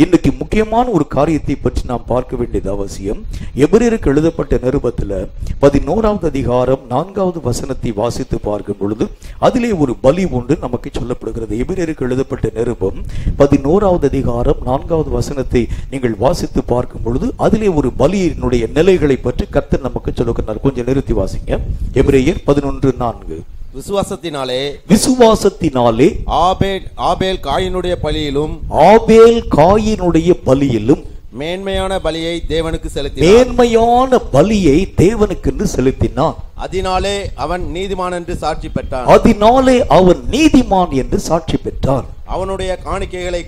இன்னைக்கு முக்கியமான ஒரு காரியத்தை பற்றி நாம் பார்க்க வேண்டியது அவசியம். எபிரேயருக்கு எழுதப்பட்ட நிருபத்தில் 11வது அதிகாரம் 4வது வசனத்தை வாசித்து பார்க்கும் பொழுது அதிலே ஒரு பலி ஒன்று நமக்கு சொல்லப்படுகிறது. எபிரேயருக்கு எழுதப்பட்ட நிருபம் 11வது அதிகாரம் 4வது வசனத்தை நீங்கள் வாசித்து பார்க்கும் பொழுது அதிலே ஒரு பலியினுடைய நிலைகளை பற்றி கர்த்தர் நமக்கு சொல்லுகிறார். கொஞ்சம் நிறுத்தி வாசிங்க. எபிரேயர் 11:4. விசுவாசத்தினாலே ஆபேல் காயினுடைய பலியிலும் மேன்மையான பலியை தேவனுக்கு செலுத்தினான். அதனாலே அவன் நீதிமான் என்று சாட்சி பெற்றான். அவனுடைய காணிக்கைகளை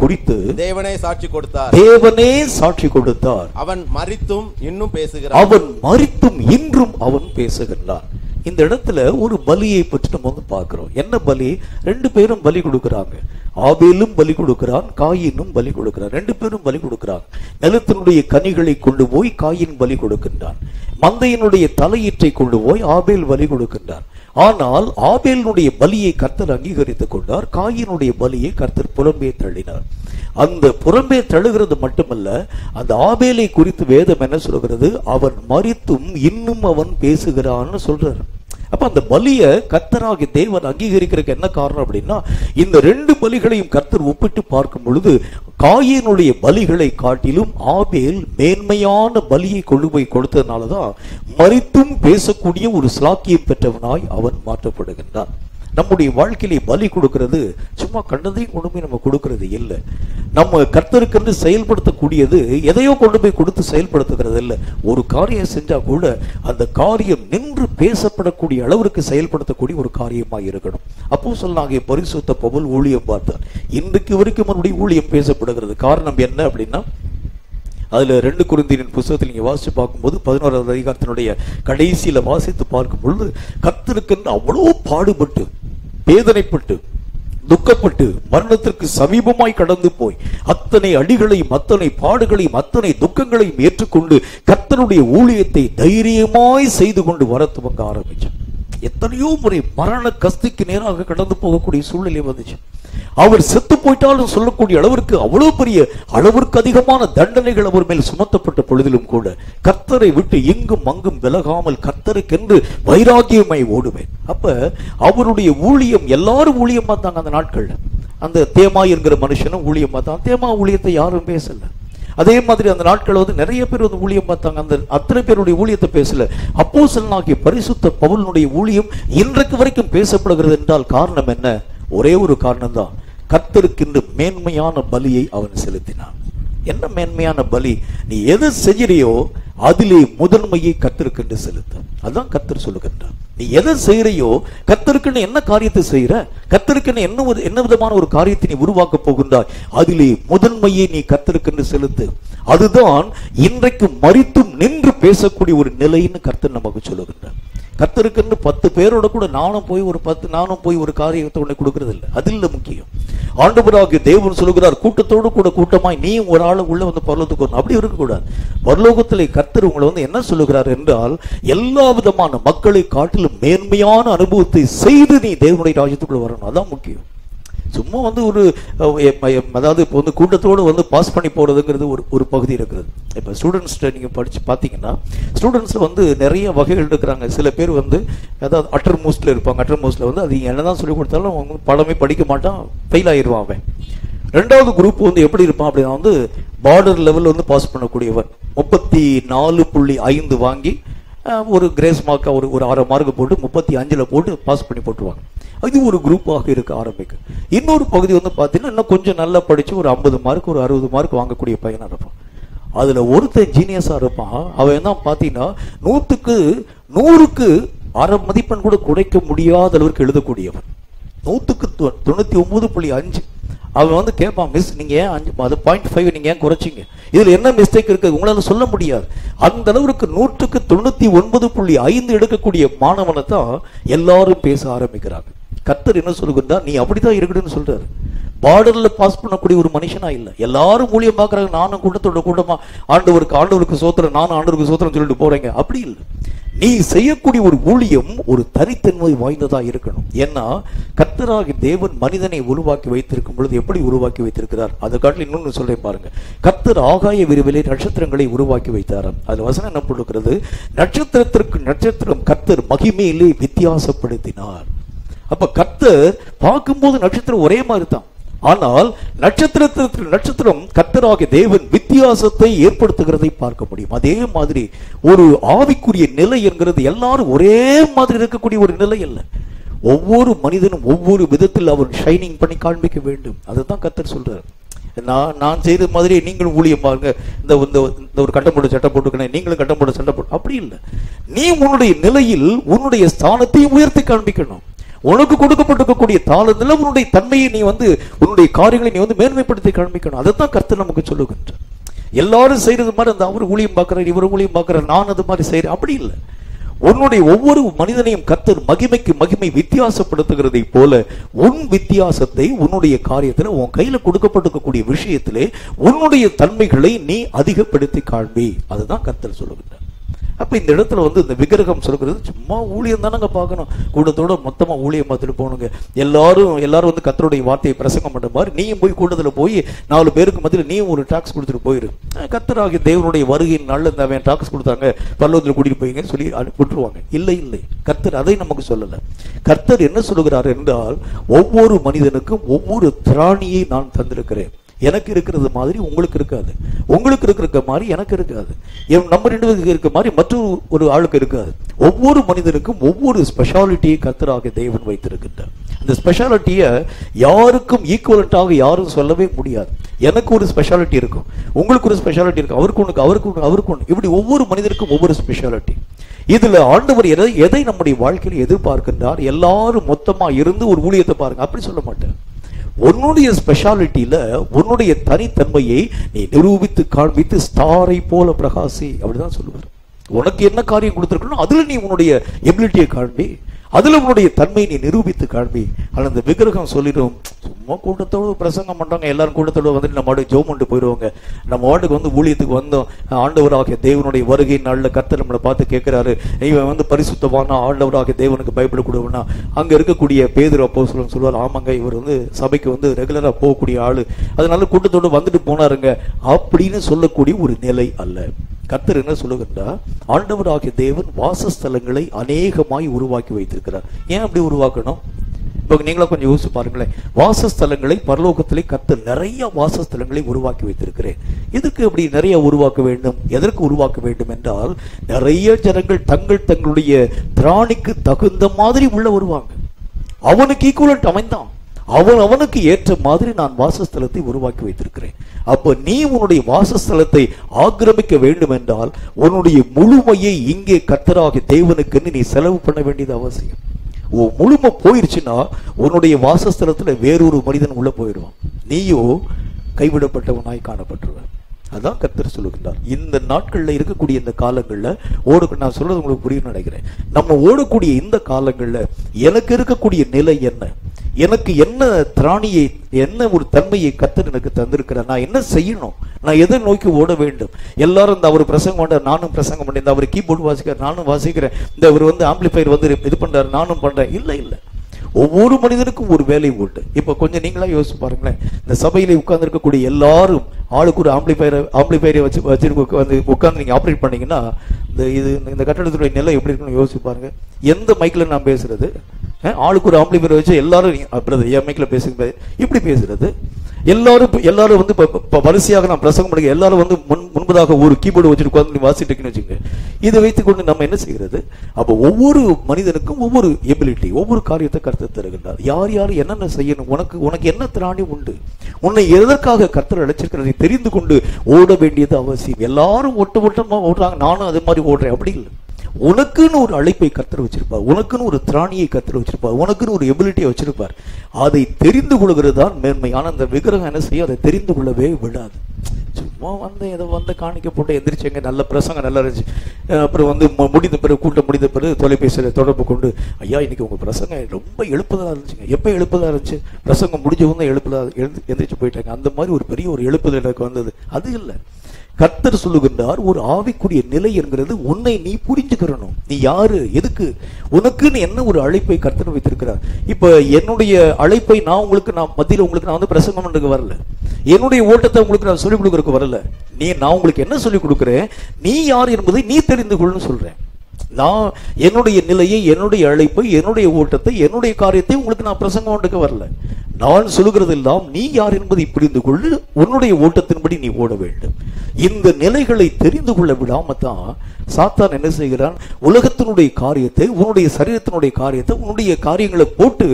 குறித்து தேவனே சாட்சி கொடுத்தார். அவன் மரித்தும் இன்றும் பேசுகிறான். இந்த இடத்துல ஒரு பலியை பற்றி நம்ம வந்து பார்க்கிறோம். என்ன பலி? ரெண்டு பேரும் பலி கொடுக்கிறாங்க. ஆபேலும் பலி கொடுக்கிறான், காயினும் பலி கொடுக்கிறான். ரெண்டு பேரும் பலி கொடுக்கிறாங்க. நிலத்தினுடைய கனிகளை கொண்டு போய் காயின் பலி கொடுக்கின்றான். மந்தையினுடைய தலையீற்றை கொண்டு போய் ஆபேல் பலி கொடுக்கின்றான். ஆனால் ஆபேலினுடைய பலியை கர்த்தர் அங்கீகரித்துக் கொண்டார், காயினுடைய பலியை கர்த்தர் புறம்பே தள்ளினார். அந்த புறம்பே தழுகிறது மட்டுமல்ல, அந்த ஆபேலை குறித்து வேதம் என்ன சொல்கிறது? அவன் மரித்தும் இன்னும் அவன் பேசுகிறான்னு சொல்றாரு. அப்ப அந்த பலிய கர்த்தராகிய தேவன் அங்கீகரிக்கிறதுக்கு என்ன காரணம் அப்படின்னா, இந்த ரெண்டு பலிகளையும் கர்த்தர் ஒப்பிட்டு பார்க்கும் பொழுது காயினுடைய பலிகளை காட்டிலும் ஆபேல் மேன்மையான பலியை கொண்டு போய் கொடுத்ததுனாலதான் மரித்தும் பேசக்கூடிய ஒரு ஸ்லாக்கியம் பெற்றவனாய் அவன் மாற்றப்படுகின்றான். நம்முடைய வாழ்க்கையிலே பலி கொடுக்கிறது சும்மா கண்டதையும் கொண்டு போய் நம்ம கொடுக்கிறது இல்லை. நம்ம கர்த்தருக்கென்று செயல்படுத்தக்கூடியது எதையோ கொண்டு போய் கொடுத்து செயல்படுத்துகிறது இல்லை. ஒரு காரியம் செஞ்சா கூட அந்த காரியம் நின்று பேசப்படக்கூடிய அளவிற்கு செயல்படுத்தக்கூடிய ஒரு காரியமாக இருக்கணும். அப்போஸ்தலனாகிய பரிசுத்த பவுல் ஊழியம் பார்த்தார். இன்றைக்கு வரைக்கும் அவருடைய ஊழியம் பேசப்படுகிறது. காரணம் என்ன அப்படின்னா, அதுல 2 கொரிந்தியரின் புத்தகத்தில் நீங்க வாசித்து பார்க்கும்போது 11வது அதிகாரத்தினுடைய கடைசியில வாசித்து பார்க்கும் பொழுது கர்த்தருக்கென்று அவ்வளோ பாடுபட்டு வேதனைப்பட்டு துக்கப்பட்டு மரணத்திற்கு சமீபமாய் கடந்து போய் அத்தனை அடிகளையும் அத்தனை பாடுகளையும் அத்தனை துக்கங்களையும் ஏற்றுக்கொண்டு கர்த்தருடைய ஊழியத்தை தைரியமாய் செய்து கொண்டு வர துவங்க ஆரம்பிச்சார். எத்தனையோ முறை மரண கஸ்திக்கு நேராக கடந்து போகக்கூடிய சூழ்நிலை வந்துச்சு. அவர் செத்து போயிட்டாலும் சொல்லக்கூடிய அளவிற்கு அவ்வளவு பெரிய அளவிற்கு அதிகமான தண்டனைகள் அவர் மேல் சுமத்தப்பட்ட பொழுதிலும் கூட கர்த்தரை விட்டு எங்கும் அங்கும் விலகாமல் கர்த்தருக்கென்று வைராக்கியமாய் ஓடுவேன். அப்ப அவருடைய ஊழியம், எல்லாரும் ஊழியம் பார்த்தாங்க அந்த நாட்கள்ல. அந்த தேமா என்கிற மனுஷனும் ஊழியம் பார்த்தான். தேமா ஊழியத்தை யாரும் பேசல. அதே மாதிரி அந்த நாட்கள் வந்து நிறைய பேர் வந்து ஊழியம் பார்த்தாங்க. அந்த அத்தனை பேருடைய ஊழியத்தை பேசல. அப்போஸ்தலனாகிய பரிசுத்த பவுலினுடைய ஊழியம் இன்றைக்கு வரைக்கும் பேசப்படுகிறது என்றால் காரணம் என்ன? ஒரே ஒரு காரணம் தான். கர்த்தருக்கென்று மேன்மையான பலியை அவன் செலுத்தினான். என்ன மேன்மையான பலி? நீ எது செய்யறியோ அதிலே முதன்மையை கர்த்தருக்கென்று செலுத்த. அதான் கர்த்தர் சொல்லுகின்றார். நீ எதை செய்யறியோ, கர்த்தருக்குன்னு என்ன காரியத்தை செய்யற, கர்த்தருக்குன்னு என்ன விதமான ஒரு காரியத்தை நீ உருவாக்க போகின்றாய், அதிலே முதன்மையை நீ கர்த்தருக்கென்று செலுத்து. அதுதான் இன்றைக்கு மரித்தும் நின்று பேசக்கூடிய ஒரு நிலைன்னு கர்த்தர் நமக்கு சொல்லுகின்றார். கர்த்தருக்குன்னு 10 பேரோட கூட நானும் போய் ஒரு காரியத்தை உன்னை கொடுக்கறது இல்லை. அது இல்லை முக்கியம். ஆண்டவராகிய தேவன் சொல்லுகிறார், கூட்டத்தோடு கூட கூட்டமாய் நீ ஒரு ஆளு உள்ள வந்து பரலோகத்துக்கு வரணும். அப்படி இருக்கக்கூடாது. பரலோகத்திலே கர்த்தர் உங்களை வந்து என்ன சொல்லுகிறார் என்றால், எல்லா விதமான மக்களை காட்டிலும் மேன்மையான அனுபவத்தை செய்து நீ தேவனுடைய ராஜ்யத்துக்குள்ள வரணும். அதான் முக்கியம். சும்மா வந்து அதாவது இப்போ வந்து கூட்டத்தோடு வந்து பாஸ் பண்ணி போறதுங்கிறது ஒரு பகுதி இருக்கிறது. இப்போ ஸ்டூடெண்ட்ஸ்கிட்ட நீங்கள் படித்து பார்த்தீங்கன்னா, ஸ்டூடெண்ட்ஸில் வந்து நிறைய வகைகள் இருக்கிறாங்க. சில பேர் வந்து அதாவது அட்டர் மோஸ்ட்ல இருப்பாங்க. அட்டர் மோஸ்ட்ல வந்து அது என்னதான் சொல்லிக் கொடுத்தாலும் அவங்க படமே படிக்க மாட்டான், ஃபெயில் ஆயிடுவான் அவன். 2வது குரூப் வந்து எப்படி இருப்பான் அப்படின்னா, வந்து பார்டர் லெவலில் வந்து பாஸ் பண்ணக்கூடியவன். 34.5 வாங்கி ஒரு கிரேஸ் மார்க்கா ஒரு 6 மார்க் போட்டு 35ல் போட்டு பாஸ் பண்ணி போட்டுருவாங்க. இது ஒரு குரூப்பாக இருக்க ஆரம்பிக்கும். இன்னொரு பகுதி வந்து பார்த்தீங்கன்னா, இன்னும் கொஞ்சம் நல்லா படிச்சு ஒரு 50 மார்க் ஒரு 60 மார்க் வாங்கக்கூடிய பையனாக இருப்பான். அதுல ஒருத்தன் ஜீனியஸா இருப்பான். அவன் தான் பார்த்தீங்கன்னா 100க்கு 100க்கு அரை மதிப்பெண் கூட குறைக்க முடியாத அளவுக்கு எழுதக்கூடியவன். 100க்கு 99.5. அவன் வந்து கேட்பான், மிஸ் நீங்க ஏன் 0.5 நீங்க ஏன் குறைச்சிங்க, இதுல என்ன மிஸ்டேக் இருக்கு உங்களால சொல்ல முடியாது. அந்த அளவுக்கு 100க்கு 99.5 எடுக்கக்கூடிய மாணவனை தான் எல்லாரும் பேச ஆரம்பிக்கிறாங்க. கர்த்தர் என்ன சொல்லுகிறார், நீ அப்படித்தான் இருக்கணும்னு சொல்றாரு. பார்டர்ல பாஸ் பண்ணக்கூடிய ஒரு மனுஷனா இல்ல. எல்லாரும் ஊழியம் பாக்குறாங்க, நானும் கூட்டத்தோட கூட்டமா ஆண்டவருக்கு சோத்திரம், நானும் ஆண்டவருக்கு சோத்திரம் சொல்லிட்டு போறேங்க. அப்படி இல்லை. நீ செய்யக்கூடிய ஒரு ஊழியம் ஒரு தனித்தன்மை வாய்ந்ததா இருக்கணும். ஏன்னா கர்த்தராகிய தேவன் மனிதனை உருவாக்கி வைத்திருக்கும் பொழுது எப்படி உருவாக்கி வைத்திருக்கிறார், அதை காட்டில் இன்னொன்னு சொல்றேன் பாருங்க. கர்த்தர் ஆகாய விரிவிலே நட்சத்திரங்களை உருவாக்கி வைத்தாராம். அது வசனம் என்ன கொடுக்கிறது, நட்சத்திரத்திற்கு நட்சத்திரம் கர்த்தர் மகிமையிலே வித்தியாசப்படுத்தினார். அப்ப கர்த்தர் பார்க்கும்போது நட்சத்திரம் ஒரே மாதிரி தான், ஆனால் நட்சத்திரத்திற்கு நட்சத்திரம் கர்த்தராகிய தேவன் வித்தியாசத்தை ஏற்படுத்துகிறதை பார்க்க முடியும். அதே மாதிரி ஒரு ஆவிக்குரிய நிலை என்கிறது எல்லாரும் ஒரே மாதிரி இருக்கக்கூடிய ஒரு நிலை அல்ல. ஒவ்வொரு மனிதனும் ஒவ்வொரு விதத்தில் அவன் ஷைனிங் பண்ணி காண்பிக்க வேண்டும். அதுதான் கர்த்தர் சொல்றார். நான் செய்த மாதிரி நீங்களும் ஊழியம் பாருங்க, இந்த ஒரு கட்டம் போட்டு சட்டை போட்டுக்கணும், நீங்களும் கட்டம் போட்டு சட்டை போட்டு, அப்படி இல்லை. நீ உன்னுடைய நிலையில் உன்னுடைய ஸ்தானத்தையும் உயர்த்தி காண்பிக்கணும். உனக்கு கொடுக்கப்பட்டிருக்கக்கூடிய தாளத்துல உன்னுடைய தன்மையை நீ உன்னுடைய காரியங்களை நீ மேன்மைப்படுத்தி காண்பிக்கணும். அதைத்தான் கர்த்தர் நமக்கு சொல்லுகின்ற. எல்லாரும் செய்யறது மாதிரி அந்த அவர் ஊழியம் பார்க்கிறார், இவர் ஊழியம் பார்க்கிறார், நான் அது மாதிரி செய்யறேன், அப்படி இல்லை. உன்னுடைய ஒவ்வொரு மனிதனையும் கர்த்தர் மகிமைக்கு மகிமை வித்தியாசப்படுத்துகிறதை போல உன் வித்தியாசத்தை உன்னுடைய காரியத்தில் உன் கையில கொடுக்கப்பட்டிருக்கக்கூடிய விஷயத்திலே உன்னுடைய தன்மைகளை நீ அதிகப்படுத்தி காண்பி. அதுதான் கர்த்தர் சொல்லுகின்றார். அப்ப இந்த இடத்துல இந்த விக்கிரகம் சொல்கிறது சும்மா ஊழியம் தானங்க பார்க்கணும், கூட்டத்தோட மொத்தமா ஊழியம் பார்த்துட்டு போகணுங்க. எல்லாரும் கர்த்தருடைய வார்த்தையை பிரசங்கம் பண்ற மாதிரி நீயும் போய் கூட்டத்தில் போய் 4 பேருக்கு மத்தியில் நீயும் ஒரு டாக்ஸ் கொடுத்துட்டு போயிரு. கர்த்தராகிய தேவனுடைய வருகையின் நாள்ல இந்த டாக்ஸ் கொடுத்தாங்க, பரலோகத்தில் கூட்டிட்டு போய்ங்கன்னு சொல்லி விட்டுருவாங்க. இல்லை, கர்த்தர் அதை நமக்கு சொல்லல. கர்த்தர் என்ன சொல்லுகிறார் என்றால், ஒவ்வொரு மனிதனுக்கும் ஒவ்வொரு திராணியை நான் தந்திருக்கிறேன். எனக்கு இருக்கிறது மாதிரி உங்களுக்கு இருக்காது, உங்களுக்கு இருக்கிற மாதிரி எனக்கு இருக்காது, நம்ம 2 பேருக்கு இருக்க மாதிரி மற்றொரு ஆளுக்கு இருக்காது. ஒவ்வொரு மனிதனுக்கும் ஒவ்வொரு ஸ்பெஷாலிட்டியை கர்த்தராகிய தேவன் வைத்திருக்கின்றார். இந்த ஸ்பெஷாலிட்டியை யாருக்கும் ஈக்குவலண்டாக யாரும் சொல்லவே முடியாது. எனக்கு ஒரு ஸ்பெஷாலிட்டி இருக்கும், உங்களுக்கு ஒரு ஸ்பெஷாலிட்டி இருக்கும், அவருக்கு ஒன்று, இப்படி ஒவ்வொரு மனிதனுக்கும் ஒவ்வொரு ஸ்பெஷாலிட்டி. இதுல ஆண்டவர் எதை நம்முடைய வாழ்க்கையில் எதிர்பார்க்கின்றார், எல்லாரும் மொத்தமா இருந்து ஒரு ஊழியத்தை பாருங்க அப்படி சொல்ல மாட்டேன். உன்னுடைய ஸ்பெஷாலிட்டியில உன்னுடைய தனித்தன்மையை நீ நிரூபித்து காண்பித்து ஸ்டாரை போல பிரகாசி, அப்படிதான் சொல்லுவார். உனக்கு என்ன காரியம் கொடுத்திருக்கணும் அதுல நீ உன்னுடைய எபிலிட்டியை காண்பி, அதுல உன்னுடைய தன்மையை நீ நிரூபித்து காண்பி. ஆனால் அந்த விக்கிரகம் சொல்லிடும், சும்மா கூட்டத்தோடு பிரசங்கம் பண்றாங்க, எல்லாரும் கூட்டத்தோடு நம்ம வாட்டுக்கு ஜெபம் பண்ணிட்டு போயிடுவாங்க. நம்ம வாட்டுக்கு ஊழியத்துக்கு வந்தோம், ஆண்டவராகிய தேவனுடைய வருகை நாளில் கர்த்தர் நம்மளை பார்த்து கேட்கிறாரு, இவன் பரிசுத்தவானா ஆண்டவராகிய தேவனுக்கு பைபிள் கொடுவனா. அங்க இருக்கக்கூடிய பேதுரு அப்போஸ்தலன் சொல்வார், ஆமாங்க இவர் சபைக்கு ரெகுலரா போகக்கூடிய ஆளு, அதனால கூட்டத்தோடு வந்துட்டு போனாருங்க அப்படின்னு சொல்லக்கூடிய ஒரு நிலை அல்ல. கர்த்தர் என்ன சொல்லுகின்றார், ஆண்டவராகிய தேவன் வாசஸ்தலங்களை அநேகமாய் உருவாக்கி வைத்திருக்கிறார். ஏன் அப்படி உருவாக்கணும்? இப்போ நீங்களா கொஞ்சம் யோசிச்சு பாருங்களேன். வாசஸ்தலங்களை பரலோகத்திலே கர்த்தர் நிறைய வாசஸ்தலங்களை உருவாக்கி வைத்திருக்கிறேன். எதுக்கு அப்படி நிறைய உருவாக்க வேண்டும்? எதற்கு உருவாக்க வேண்டும் என்றால், நிறைய ஜனங்கள் தங்களுடைய திராணிக்கு தகுந்த மாதிரி உள்ள வருவாங்க. அவனுக்கு ஈக்குவலண்ட் அமைந்தான், அவனுக்கு ஏற்ற மாதிரி நான் வாசஸ்தலத்தை உருவாக்கி வைத்திருக்கிறேன். அப்ப நீ உன்னுடைய வாசஸ்தலத்தை ஆக்கிரமிக்க வேண்டும் என்றால் உன்னுடைய முழுமையை இங்கே கர்த்தராகிய தேவனுக்கு நீ செலவு பண்ண வேண்டியது அவசியம். முழுமை போயிருச்சுன்னா உன்னுடைய வாசஸ்தலத்துல வேறொரு மனிதன் உள்ள போயிடுவான், நீயோ கைவிடப்பட்டவனாய் காணப்பட்டுருவ. அதான் கர்த்தர் சொல்லுகின்றார். இந்த நாட்கள்ல இருக்கக்கூடிய இந்த காலங்கள்ல நான் சொல்றது உங்களுக்கு புரியும் நினைக்கிறேன். நம்ம ஓடக்கூடிய இந்த காலங்கள்ல எனக்கு இருக்கக்கூடிய நிலை என்ன, எனக்கு என்ன திராணியை, என்ன ஒரு தன்மையை கர்த்தர் எனக்கு தந்திருக்கிறார், நான் என்ன செய்யணும், நான் எதை நோக்கி ஓட வேண்டும். எல்லாரும் அவர் பிரசங்கம் பண்ண நானும் பிரசங்கம் பண்ணேன், அவர் கீபோர்டு வாசிக்கிறார் நானும் வாசிக்கிறேன், இவர் ஆம்பிளிஃபையர் இது பண்றாரு நானும் பண்றேன். இல்லை, ஒவ்வொரு மனிதனுக்கும் ஒரு வேலை உண்டு. இப்ப கொஞ்சம் நீங்களா யோசிச்சு பாருங்களேன். இந்த சபையில உட்கார்ந்து இருக்கக்கூடிய எல்லாரும் ஆளுக்கு ஒரு ஆம்பிளிஃபையரை வச்சு உட்கார்ந்து நீங்க ஆப்ரேட் பண்ணீங்கன்னா இந்த கட்டடத்துடைய நிலை எப்படி இருக்குன்னு யோசிச்சு பாருங்க. எந்த மைக்ல நான் பேசுறது, ஆளுக்கு ஒரு ஆம்பிளிஃபையர் வச்சு எல்லாரும் என் மைக்ல பேசுங்க இப்படி பேசுறது. எல்லாரும் வரிசையாக நான் பிரசங்கம் பண்ணுங்க, எல்லாரும் முன்பதாக ஒரு கீபோர்டு வச்சுட்டு உட்கார்ந்து வாசிட்டுன்னு வச்சுங்க. இதை வைத்துக்கொண்டு நம்ம என்ன செய்கிறது? அப்ப ஒவ்வொரு மனிதனுக்கும் ஒவ்வொரு எபிலிட்டி, ஒவ்வொரு காரியத்தை கர்த்தர் தருகின்றார். யார் என்னென்ன செய்யணும், உனக்கு என்ன திராணி உண்டு, உன்னை எதற்காக கர்த்தர் அழைச்சிருக்கிறதை தெரிந்து கொண்டு ஓட வேண்டியது அவசியம். எல்லாரும் ஓட்டமா ஓடுறாங்க, நானும் அதே மாதிரி ஓடுறேன், அப்படி இல்லை. உனக்குன்னு ஒரு அழைப்பை கர்த்தர் வச்சிருப்பார், உனக்குன்னு ஒரு திராணியை கர்த்தர் வச்சிருப்பார், உனக்குன்னு ஒரு எபிலிட்டியை வச்சிருப்பார். அதை தெரிந்து கொள்கிறது தான் மேன்மை. ஆனா அந்த விக்கிரகம் என்ன செய்யும், அதை தெரிந்து கொள்ளவே விடாது. சும்மா காணிக்க போட்டு எந்திரிச்சங்க, நல்ல பிரசங்கம் நல்லா இருந்துச்சு, அப்புறம் முடிந்த பிறகு கூட்டம் முடிந்த பிறகு தொலைபேசியில் தொடர்பு கொண்டு, ஐயா இன்னைக்கு உங்க பிரசங்கம் ரொம்ப எழுப்புதா இருந்துச்சுங்க. எப்ப எழுப்புதா இருந்துச்சு? பிரசங்கம் முடிஞ்சவங்க தான் எந்திரிச்சு போயிட்டாங்க. அந்த மாதிரி ஒரு பெரிய ஒரு எழுப்புதல் எனக்கு வந்தது. அது இல்லை, கர்த்தர் சொல்லுகின்றார், ஒரு ஆவிக்குரிய நிலை என்கிறது உன்னை நீ புரிஞ்சுக்கிறணும். நீ யாரு, எதுக்கு, உனக்குன்னு என்ன ஒரு அழைப்பை கர்த்தர் வைத்திருக்கிறார். இப்ப என்னுடைய அழைப்பை நான் மத்தியில் உங்களுக்கு நான் வந்து பிரசங்கம் பண்றதுக்கு வரல, என்னுடைய ஓட்டத்தை உங்களுக்கு நான் சொல்லிக் கொடுக்கறதுக்கு வரல. நான் உங்களுக்கு என்ன சொல்லிக் கொடுக்கிறேன், நீ யார் என்பதை நீ தெரிந்து கொள்ளுன்னு சொல்றேன். நான் என்னுடைய நிலையை, என்னுடைய அழைப்பை, என்னுடைய ஓட்டத்தை, என்னுடைய காரியத்தை உங்களுக்கு நான் பிரசங்கம் பண்றதுக்கு வரல. நான் சொல்லுகிறதெல்லாம் நீ யார் என்பதை புரிந்து கொள்ளு, உன்னுடைய ஓட்டத்தின்படி நீ ஓட வேண்டும். இந்த நிலைகளை தெரிந்து கொள்ள விடாம தான் சாத்தான் என்ன செய்கிறான், உலகத்தினுடைய காரியத்தை, உன்னுடைய சரீரத்தினுடைய காரியத்தை, உன்னுடைய காரியங்களை போட்டு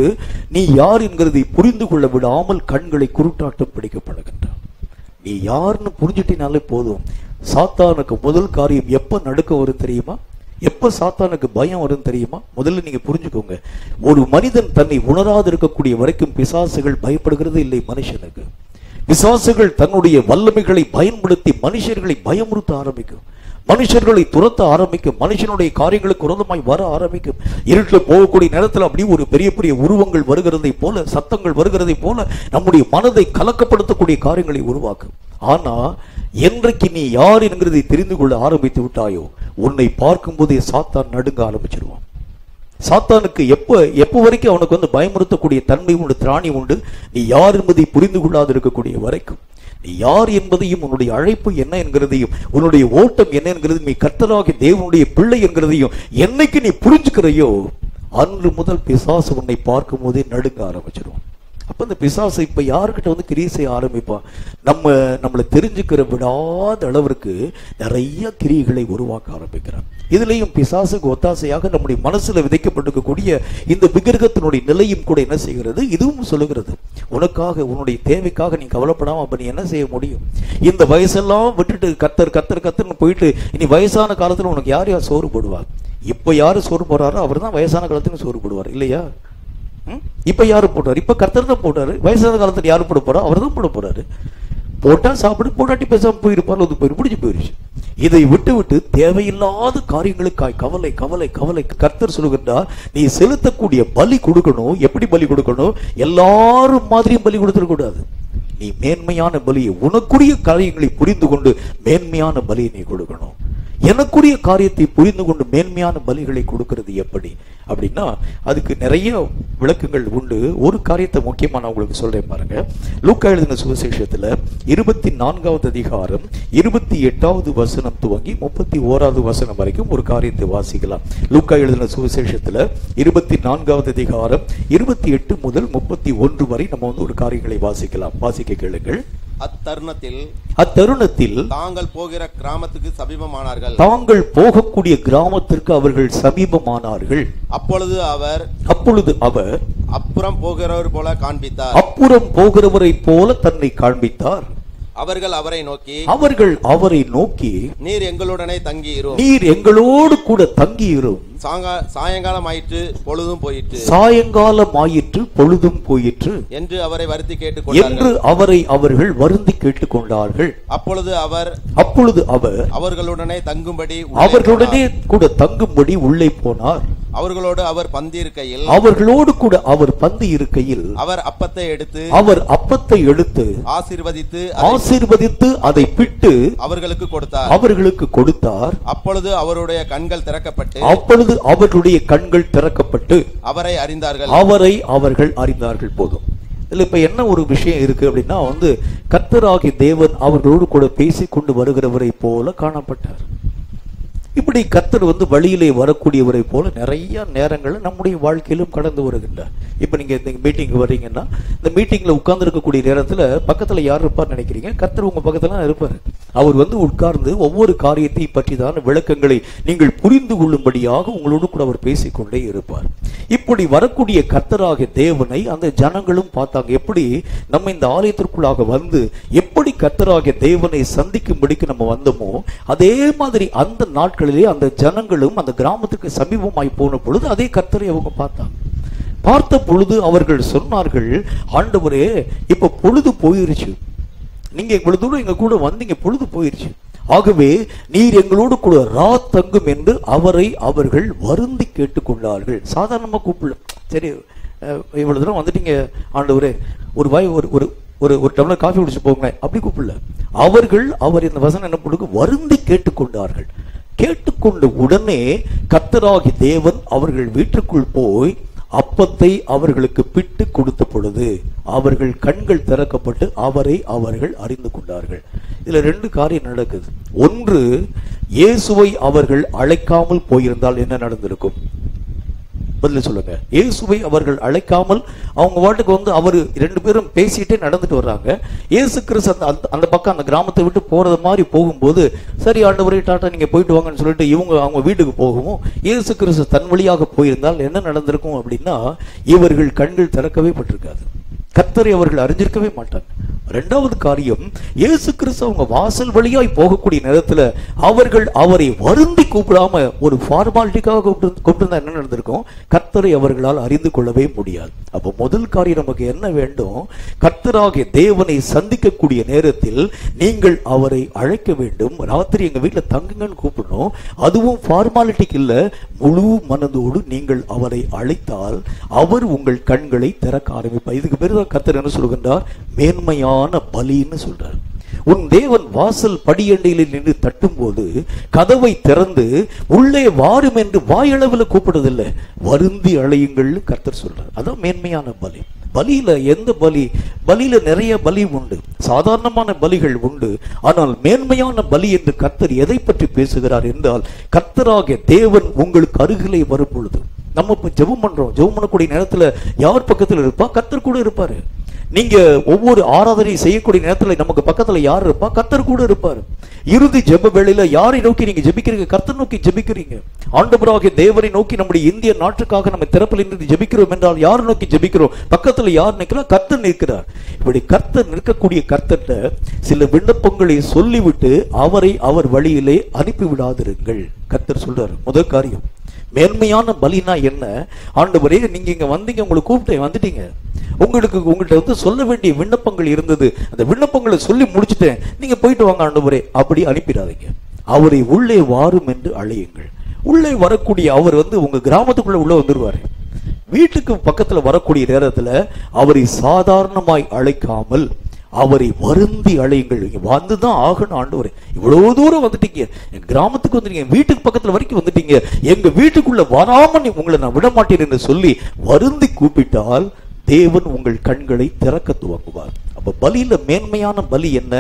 நீ யார் என்கிறதை புரிந்து கொள்ள விடாமல் கண்களை குருட்டாட்டம் பிடிக்கப்படுகின்றான். நீ யாருன்னு புரிஞ்சுட்டினாலே போதும். சாத்தானுக்கு முதல் காரியம் எப்ப நடுக்க வரும் தெரியுமா, எப்ப சாத்தானுக்கு பயம் வரும் தெரியுமா? முதல்ல நீங்க புரிஞ்சுக்கோங்க, ஒரு மனிதன் தன்னை உணராது இருக்கக்கூடிய வரைக்கும் பிசாசுகள் பயப்படுகிறது இல்லை மனுஷனுக்கு. பிசாசுகள் தன்னுடைய வல்லமைகளை பயன்படுத்தி மனுஷர்களை பயமுறுத்த ஆரம்பிக்கும், மனுஷர்களை துரத்த ஆரம்பிக்கும், மனுஷனுடைய காரியங்களுக்கு விரோதமாய் வர ஆரம்பிக்கும். இருட்டில் போகக்கூடிய நேரத்தில் அப்படி ஒரு பெரிய பெரிய உருவங்கள் வருகிறதை போல, சத்தங்கள் வருகிறதை போல நம்முடைய மனதை கலக்கப்படுத்தக்கூடிய காரியங்களை உருவாக்கும். ஆனா என்றைக்கு நீ யார் என்கிறதை தெரிந்து கொள்ள ஆரம்பித்து விட்டாயோ, உன்னை பார்க்கும் போதே சாத்தான் நடுங்க ஆரம்பிச்சிருவான். சாத்தானுக்கு எப்ப வரைக்கும் அவனுக்கு வந்து பயமுறுத்தக்கூடிய தன்மை உண்டு, திராணி உண்டு, நீ யார் என்பதை புரிந்து கொள்ளாது இருக்கக்கூடிய வரைக்கும். நீ யார் என்பதையும், உன்னுடைய அழைப்பு என்ன என்கிறதையும், உன்னுடைய ஓட்டம் என்ன என்கிறதையும், நீ கர்த்தராகிய தேவனுடைய பிள்ளை என்கிறதையும் என்னைக்கு நீ புரிஞ்சுக்கிறையோ, அன்று முதல் பிசாசு உன்னை பார்க்கும் போதே நடுங்க ஆரம்பிச்சிருவான். அப்ப இந்த பிசாசு இப்ப யாருக்கிட்ட வந்து கிரியை செய்ய ஆரம்பிப்பான், நம்மளை தெரிஞ்சுக்கிற விடாத அளவிற்கு நிறைய கிரியைகளை உருவாக்க ஆரம்பிக்கிறான். இதுலயும் பிசாசுக்கு ஒத்தாசையாக நம்முடைய மனசுல விதைக்கப்பட்டிருக்கக்கூடிய இந்த விக்கிரகத்தினுடைய நிலையும் கூட என்ன செய்கிறது, இதுவும் சொல்லுகிறது, உனக்காக, உன்னுடைய தேவைக்காக நீ கவலைப்படாம அப்ப நீ என்ன செய்ய முடியும்? இந்த வயசெல்லாம் விட்டுட்டு கத்தர்னு போயிட்டு இனி வயசான காலத்துல உனக்கு யார் யார் சோறு போடுவார்? இப்ப யாரு சோறு போடுறாரோ அவர் தான் வயசான காலத்துல சோறு போடுவார் இல்லையா? இப்ப யாரு போட்டாரு? இப்ப கர்த்தர் தான் போட்டாரு. வயசான காலத்துல யாரு போட போறா? அவர் தான் போட போறாரு. போட்டா சாப்பிடு, போட்டாட்டி பேசாம போயிருப்பாரு, அது பிடிச்சு போயிருச்சு. இதை விட்டு தேவையில்லாத காரியங்களுக்காய் கவலை கவலை கவலை. கர்த்தர் சொல்லுகின்றார், நீ செலுத்தக்கூடிய பலி கொடுக்கணும். எப்படி பலி கொடுக்கணும்? எல்லாரும் மாதிரியும் பலி கொடுத்துடக்கூடாது. நீ மேன்மையான பலியை, உனக்குரிய காரியங்களை புரிந்து கொண்டு மேன்மையான பலியை நீ கொடுக்கணும். எனக்குரிய காரியத்தை புரிந்து கொண்டு மேன்மையான பலிகளை கொடுக்கிறது எப்படி அப்படின்னா, அதுக்கு நிறைய விளக்கங்கள் உண்டு. ஒரு காரியத்தை முக்கியமா நான் உங்களுக்கு சொல்றேன் பாருங்க. லூக்கா எழுதின சுவிசேஷத்துல 24வது அதிகாரம் 28வது வசனம் துவங்கி 31வது வசனம் வரைக்கும் ஒரு காரியத்தை வாசிக்கலாம். லூக்கா எழுதின சுவிசேஷத்துல 24வது அதிகாரம் 28 முதல் 31 வரை நம்ம வந்து ஒரு காரியங்களை வாசிக்கலாம். வாசிக்க கேளுங்கள். அத்தருணத்தில் தாங்கள் போகிற கிராமத்துக்கு சமீபமானார்கள். தாங்கள் போகக்கூடிய கிராமத்திற்கு அவர்கள் சமீபமானார்கள். அப்பொழுது அவர் அப்புறம் போகிறவர் போல காண்பித்தார். அப்புறம் போகிறவரை போல தன்னை காண்பித்தார். அவர்கள் அவரை நோக்கி நீர் எங்களுடனே தங்கியிரும், நீர் எங்களோடு கூட தங்கியிரும். சாயங்காலம் ஆயிற்று, பொழுதும் போயிற்று என்று அவரை வருந்தி கேட்டுக்கொண்டார்கள். அப்பொழுது அவர் அவர்களுடனே கூட தங்கும்படி உள்ளே போனார். அவர்களோடு கூட அவர் பந்தி இருக்கையில் அவர் அப்பத்தை எடுத்து ஆசீர்வதித்து அதை பிட்டு அவர்களுக்கு கொடுத்தார். அப்பொழுது அவருடைய கண்கள் திறக்கப்பட்டு அவரை அவர்கள் அறிந்தார்கள். போதும். இதுல இப்ப என்ன ஒரு விஷயம் இருக்கு அப்படின்னா, வந்து கர்த்தராகிய தேவன் அவர்களோடு கூட பேசிக் கொண்டு வருகிறவரை போல காணப்பட்டார். இப்படி கர்த்தர் வந்து வழியிலே வரக்கூடியவரை போல நிறைய நேரங்கள் நம்முடைய வாழ்க்கையிலும் கடந்து வருகின்றார். இப்ப நீங்க இந்த மீட்டிங் வர்றீங்கன்னா, இந்த மீட்டிங்ல உட்கார்ந்து இருக்கக்கூடிய நேரத்துல பக்கத்துல யார் இருப்பார் நினைக்கிறீங்க? கர்த்தர் உங்க பக்கத்துல இருப்பாரு. அவர் வந்து உட்கார்ந்து ஒவ்வொரு காரியத்தை பற்றிதான விளக்கங்களை நீங்கள் புரிந்து கொள்ளும்படியாக உங்களோடு கூட அவர் பேசிக்கொண்டே இருப்பார். இப்படி வரக்கூடிய கர்த்தராகிய தேவனை அந்த ஜனங்களும் பார்த்தாங்க. எப்படி நம்ம இந்த ஆலயத்திற்குள்ளாக வந்து எப்படி கர்த்தராகிய தேவனை சந்திக்கும்படிக்கு நம்ம வந்தோமோ, அதே மாதிரி அந்த நாட்களிலே அந்த ஜனங்களும் அந்த கிராமத்துக்கு சமீபமாய் போன பொழுது அதே கர்த்தரை அவங்க பார்த்த பொழுது அவர்கள் சொன்னார்கள், ஆண்டவரே, இப்ப பொழுது போயிருச்சு, நீங்க இவ்வளவு தூரம் எங்க கூட வந்தீங்க, பொழுது போயிருச்சு, ஆகவே நீர் எங்களோடு கூட தங்கும் என்று அவர்கள் வருந்தி கேட்டுக்கொண்டார்கள். சாதாரணமா கூப்பிடல, சரி இவ்வளவு தூரம் வந்துட்டீங்க ஆண்டவரே, ஒரு டம்ளர் காஃபி குடிச்சு போங்க அப்படி கூப்பிடல. அவர் இந்த வசனம் என்ன பண்ணுங்க, வருந்தி கேட்டுக்கொண்டார்கள். கேட்டுக்கொண்ட உடனே கர்த்தராகிய தேவன் அவர்கள் வீட்டுக்குள் போய் அப்பத்தை அவர்களுக்கு பிட்டு கொடுத்த பொழுது அவர்கள் கண்கள் திறக்கப்பட்டு அவர்கள் அறிந்து கொண்டார்கள். இதுல 2 காரியம் நடக்குது. ஒன்று, இயேசுவை அவர்கள் அழைக்காமல் போயிருந்தால் என்ன நடந்திருக்கும்? பதில் சொல்லுங்க. இயேசுவை அவர்கள் அழைக்காமல் அவங்க வாட்டுக்கு அவர் 2 பேரும் பேசிட்டே நடந்துட்டு வர்றாங்க. இயேசு கிறிஸ்து அந்த பக்கம் அந்த கிராமத்தை விட்டு போறது மாதிரி போகும்போது, சரி ஆண்டவரே டாட்டா நீங்க போயிட்டு வாங்கன்னு சொல்லிட்டு அவங்க வீட்டுக்கு போகவும் இயேசு கிறிஸ்து தன் வழியாக போயிருந்தால் என்ன நடந்திருக்கும் அப்படின்னா, இவர்கள் கண்கள் திறக்கவே பட்டிருக்காது, கர்த்தரை அவர்கள் அறிஞ்சிருக்கவே மாட்டாங்க. 2வது காரியம், இயேசு கிறிஸ்து அவங்க வாசல் வழியாய் போகக்கூடிய நேரத்துல அவரை வருந்தி கூப்பிடாம ஒரு ஃபார்மாலிட்டிக்காக கூப்பிட்டு என்ன நடந்திருக்கும், கர்த்தரை அவர்களால் அறிந்து கொள்ளவே முடியாது. அப்ப முதல் காரியம் நமக்கு என்ன வேண்டும், கர்த்தராகிய தேவனை சந்திக்கக்கூடிய நேரத்தில் நீங்கள் அவரை அழைக்க வேண்டும். ராத்திரி எங்க வீட்டுல தங்குங்கன்னு கூப்பிடணும். அதுவும் ஃபார்மாலிட்டிக்கு இல்ல, முழு மனதோடு நீங்கள் அவரை அழைத்தால் அவர் உங்கள் கண்களை திறக்க ஆரம்பிப்பார். இதுக்கு பேரு கர்த்தர் என்ன சொல்கின்றார், மேன்மையான பலின்னு சொல்றார். உன் தேவன் வாசல் படியண்டையில் நின்று தட்டும் போது கதவை திறந்து உள்ளே வாரும் என்று வாயளவில் கூப்பிடுறதில்லை, வருந்தி அழையுங்கள் கர்த்தர் சொல்றார். அதான் மேன்மையான பலி. பலியில எந்த பலியில நிறைய பலி உண்டு, சாதாரணமான பலிகள் உண்டு. ஆனால் மேன்மையான பலி என்று கர்த்தர் எதை பற்றி பேசுகிறார் என்றால், கர்த்தராகிய தேவன் உங்களுக்கு அருகிலே வரும் பொழுது, நம்ம இப்ப ஜெபம் பண்றோம், ஜெபம் பண்ணக்கூடிய நேரத்துல யார் பக்கத்துல இருப்பா, கர்த்தர் கூட இருப்பாரு. நீங்க ஒவ்வொரு ஆராதனை செய்யக்கூடிய நேரத்துல நமக்கு பக்கத்துல யார் இருப்பா, கர்த்தர் கூட இருப்பாரு. இறுதி ஜெப வேளையில யாரை நோக்கி நீங்க ஜெபிக்கிறீங்க, கர்த்தர் நோக்கி ஜெபிக்கிறீங்க. ஆண்டவராகிய தேவரை நோக்கி நம்முடைய இந்திய நாட்டுக்காக நம்ம திறப்பில் இருந்து ஜெபிக்கிறோம் என்றால் யார் நோக்கி ஜெபிக்கிறோம், பக்கத்துல யார் நிற்கிறார், கர்த்தர் நிற்கிறார். இப்படி கர்த்தர் நிற்கக்கூடிய கர்த்தர்ட்ட சில விண்ணப்பங்களை சொல்லிவிட்டு அவர் வழியிலே அனுப்பி விடாதிருங்கள் கர்த்தர் சொல்றாரு. முதல் காரியம், மேன்மையான பலினா என்ன, ஆண்டவரே நீங்க இங்க வந்தீங்க, உங்களை கூப்பிட்டேன், வந்துட்டீங்க, உங்கள்கிட்ட சொல்ல வேண்டிய விண்ணப்பங்கள் இருந்தது, அந்த விண்ணப்பங்களை சொல்லி முடிச்சுட்டேன், நீங்க போயிட்டு வாங்க ஆண்டவரே, அப்படி அனுப்பிடாதீங்க. அவரை உள்ளே வாரும் என்று அழையுங்கள். உள்ளே வரக்கூடிய அவர் உங்க கிராமத்துக்குள்ள உள்ள வந்துருவாரு. வீட்டுக்கு பக்கத்துல வரக்கூடிய நேரத்துல அவரை சாதாரணமாய் அழைக்காமல் அவரை வருந்தி அழையுங்கள். வந்துதான் ஆகணும் ஆண்டவரே, இவ்வளவு தூரம் வந்துட்டீங்க, என் கிராமத்துக்கு வந்துட்டீங்க, வீட்டுக்கு பக்கத்துல வரைக்கும் வந்துட்டீங்க, எங்க வீட்டுக்குள்ள வராம உங்களை நான் விட மாட்டேன் என்று சொல்லி வருந்தி கூப்பிட்டால் தேவன் உங்கள் கண்களை திறக்க துவங்குவார். அப்ப பலியில மேன்மையான பலி என்ன,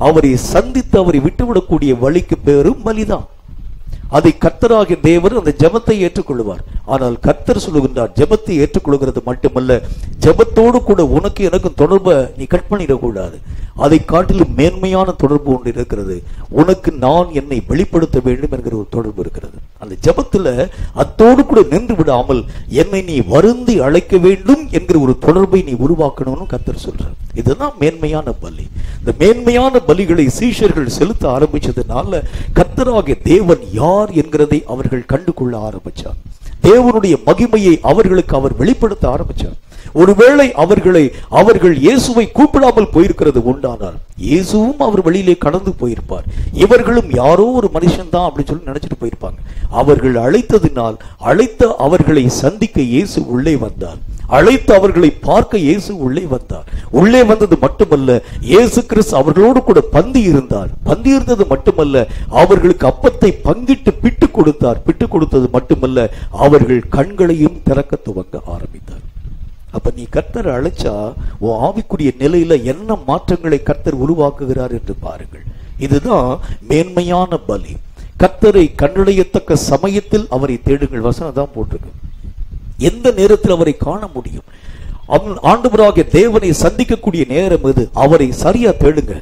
அவரை சந்தித்து அவரை விட்டுவிடக்கூடிய வழிக்கு பேரும் பலிதான். அதை கர்த்தராகிய தேவர் அந்த ஜெபத்தை ஏற்றுக்கொள்வார். ஆனால் கர்த்தர் சொல்லுகின்றார், ஜெபத்தை ஏற்றுக்கொள்கிறது மட்டுமல்ல, ஜெபத்தோடு கூட உனக்கு எனக்கும் தொடர்பை நீ கட் பண்ணிடக்கூடாது. அதை காட்டிலும் மேன்மையான தொடர்பு ஒன்று இருக்கிறது. உனக்கு நான் என்னை வெளிப்படுத்த வேண்டும் என்கிற ஒரு தொடர்பு இருக்கிறது. அந்த ஜெபத்துல அத்தோடு கூட நின்று விடாமல் என்னை நீ வருந்தி அழைக்க வேண்டும் என்கிற ஒரு தொடர்பை நீ உருவாக்கணும்னு கர்த்தர் சொல்றார். இதுதான் மேன்மையான பலி. இந்த மேன்மையான பலிகளை சீஷர்கள் செலுத்த ஆரம்பிச்சதுனால கர்த்தராகிய தேவன் யார் என்கிறதை அவர்கள் கண்டுகொள்ள ஆரம்பிச்சார். தேவனுடைய மகிமையை அவர்களுக்கு அவர் வெளிப்படுத்த ஆரம்பிச்சார். ஒருவேளை அவர்கள் இயேசுவை கூப்பிடாமல் போயிருக்கிறது உண்டானால் இயேசுவும் அவர் வழியிலே கடந்து போயிருப்பார். இவர்களும் யாரோ ஒரு மனுஷன் தான் அப்படின்னு சொல்லி நினைச்சிட்டு போயிருப்பாங்க. அவர்கள் அழைத்ததினால் அவர்களை சந்திக்க இயேசு உள்ளே வந்தார். அழைத்து அவர்களை பார்க்க இயேசு உள்ளே வந்தார். உள்ளே வந்தது மட்டுமல்ல, இயேசு கிறிஸ்து அவர்களோடு கூட பந்தி இருந்தது மட்டுமல்ல, அவர்களுக்கு அப்பத்தை பங்கிட்டு பிட்டு கொடுத்தது மட்டுமல்ல, அவர்கள் கண்களையும் திறக்க துவங்க ஆரம்பித்தார். அப்ப நீ கர்த்தரை அழைச்சா உன் ஆவிக்குரிய நிலையில என்ன மாற்றங்களை கர்த்தர் உருவாக்குகிறார் என்று பாருங்கள். இதுதான் மேன்மையான பலி. கர்த்தரை கண்டடையத்தக்க சமயத்தில் அவரை தேடுங்கள். வசனம் தான் போட்டிருக்கு. எந்த நேரத்தில் அவரை காண முடியும்? ஆண்டவராகிய தேவனை சந்திக்கக்கூடிய நேரம் இது. அவரை சரியா தேடுங்க.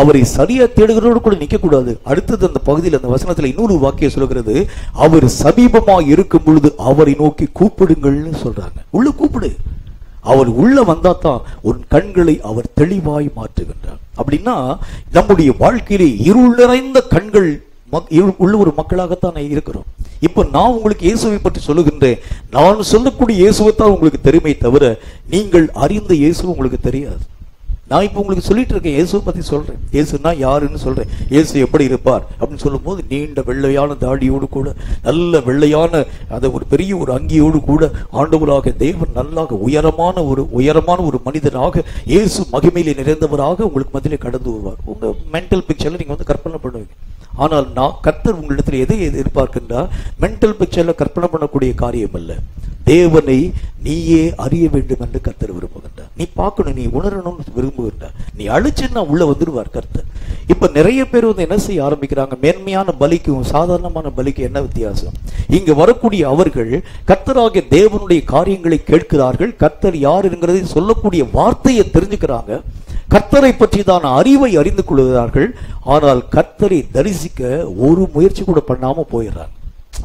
அவரை சரியா தேடுகிறோடு கூட நிக்க கூடாது. அடுத்தது அந்த பகுதியில் அந்த வசனத்துல இன்னொரு வாக்கியம் சொல்கிறது, அவர் சமீபமாய் இருக்கும் பொழுது அவரை நோக்கி கூப்பிடுங்கள்னு சொல்றாங்க. உள்ள கூப்பிடு. அவர் உள்ள வந்தாதான் உன் கண்களை அவர் தெளிவாய் மாற்றுகின்றார். அப்படின்னா நம்முடைய வாழ்க்கையிலே இருள் நிறைந்த கண்கள் உள்ள ஒரு மக்களாகத்தான் இருக்கிறோம். இப்ப நான் உங்களுக்கு இயேசுவை பற்றி சொல்லுகின்றேன். நான் சொல்லக்கூடிய இயேசுவைத்தான் உங்களுக்கு தெரியுமே தவிர நீங்கள் அறிந்த இயேசு உங்களுக்கு தெரியாது. நான் இப்போ உங்களுக்கு சொல்லிட்டு இருக்கேன், இயேசுவை பத்தி சொல்றேன். இயேசுனா யாருன்னு சொல்றேன். இயேசு எப்படி இருப்பார் அப்படின்னு சொல்லும் போது, நீண்ட வெள்ளையான தாடியோடு கூட, நல்ல வெள்ளையான அதை ஒரு பெரிய ஒரு அங்கியோடு கூட ஆண்டவராக தேவன் நல்லாக உயரமான ஒரு மனிதனாக இயேசு மகிமையிலே நிறைந்தவராக உங்களுக்கு மத்தியிலே கடந்து வருவார். உங்க மென்டல் பிக்சர்ல நீங்க வந்து கற்பனை பண்ணுவீங்க. ஆனால் நான் கர்த்தர் உங்களிடத்தில் எதை எதிர்பார்க்கின்றார்? மென்டல் பிக்சர்ல கற்பனை பண்ணக்கூடிய காரியம் அல்ல. தேவனை நீயே அறிய வேண்டும் என்று கர்த்தர் விரும்புகின்றார். நீ பார்க்கணும், நீ உணரணும்னு விரும்புகின்றார். நீ அழிச்சுன்னா உள்ள வந்துடுவார் கர்த்தர். இப்ப நிறைய பேர் வந்து என்ன செய்ய ஆரம்பிக்கிறாங்க? மேன்மையான பலிக்கும் சாதாரணமான பலிக்கு என்ன வித்தியாசம்? இங்க வரக்கூடிய அவர்கள் கர்த்தராகிய தேவனுடைய காரியங்களை கேட்கிறார்கள். கர்த்தர் யார் என்கிறதை சொல்லக்கூடிய வார்த்தையை தெரிஞ்சுக்கிறாங்க. கர்த்தரை பற்றி தான் அறிவை அறிந்து கொள்கிறார்கள். ஆனால் கர்த்தரை தரிசிக்க ஒரு முயற்சி கூட பண்ணாம போயிடுறாங்க.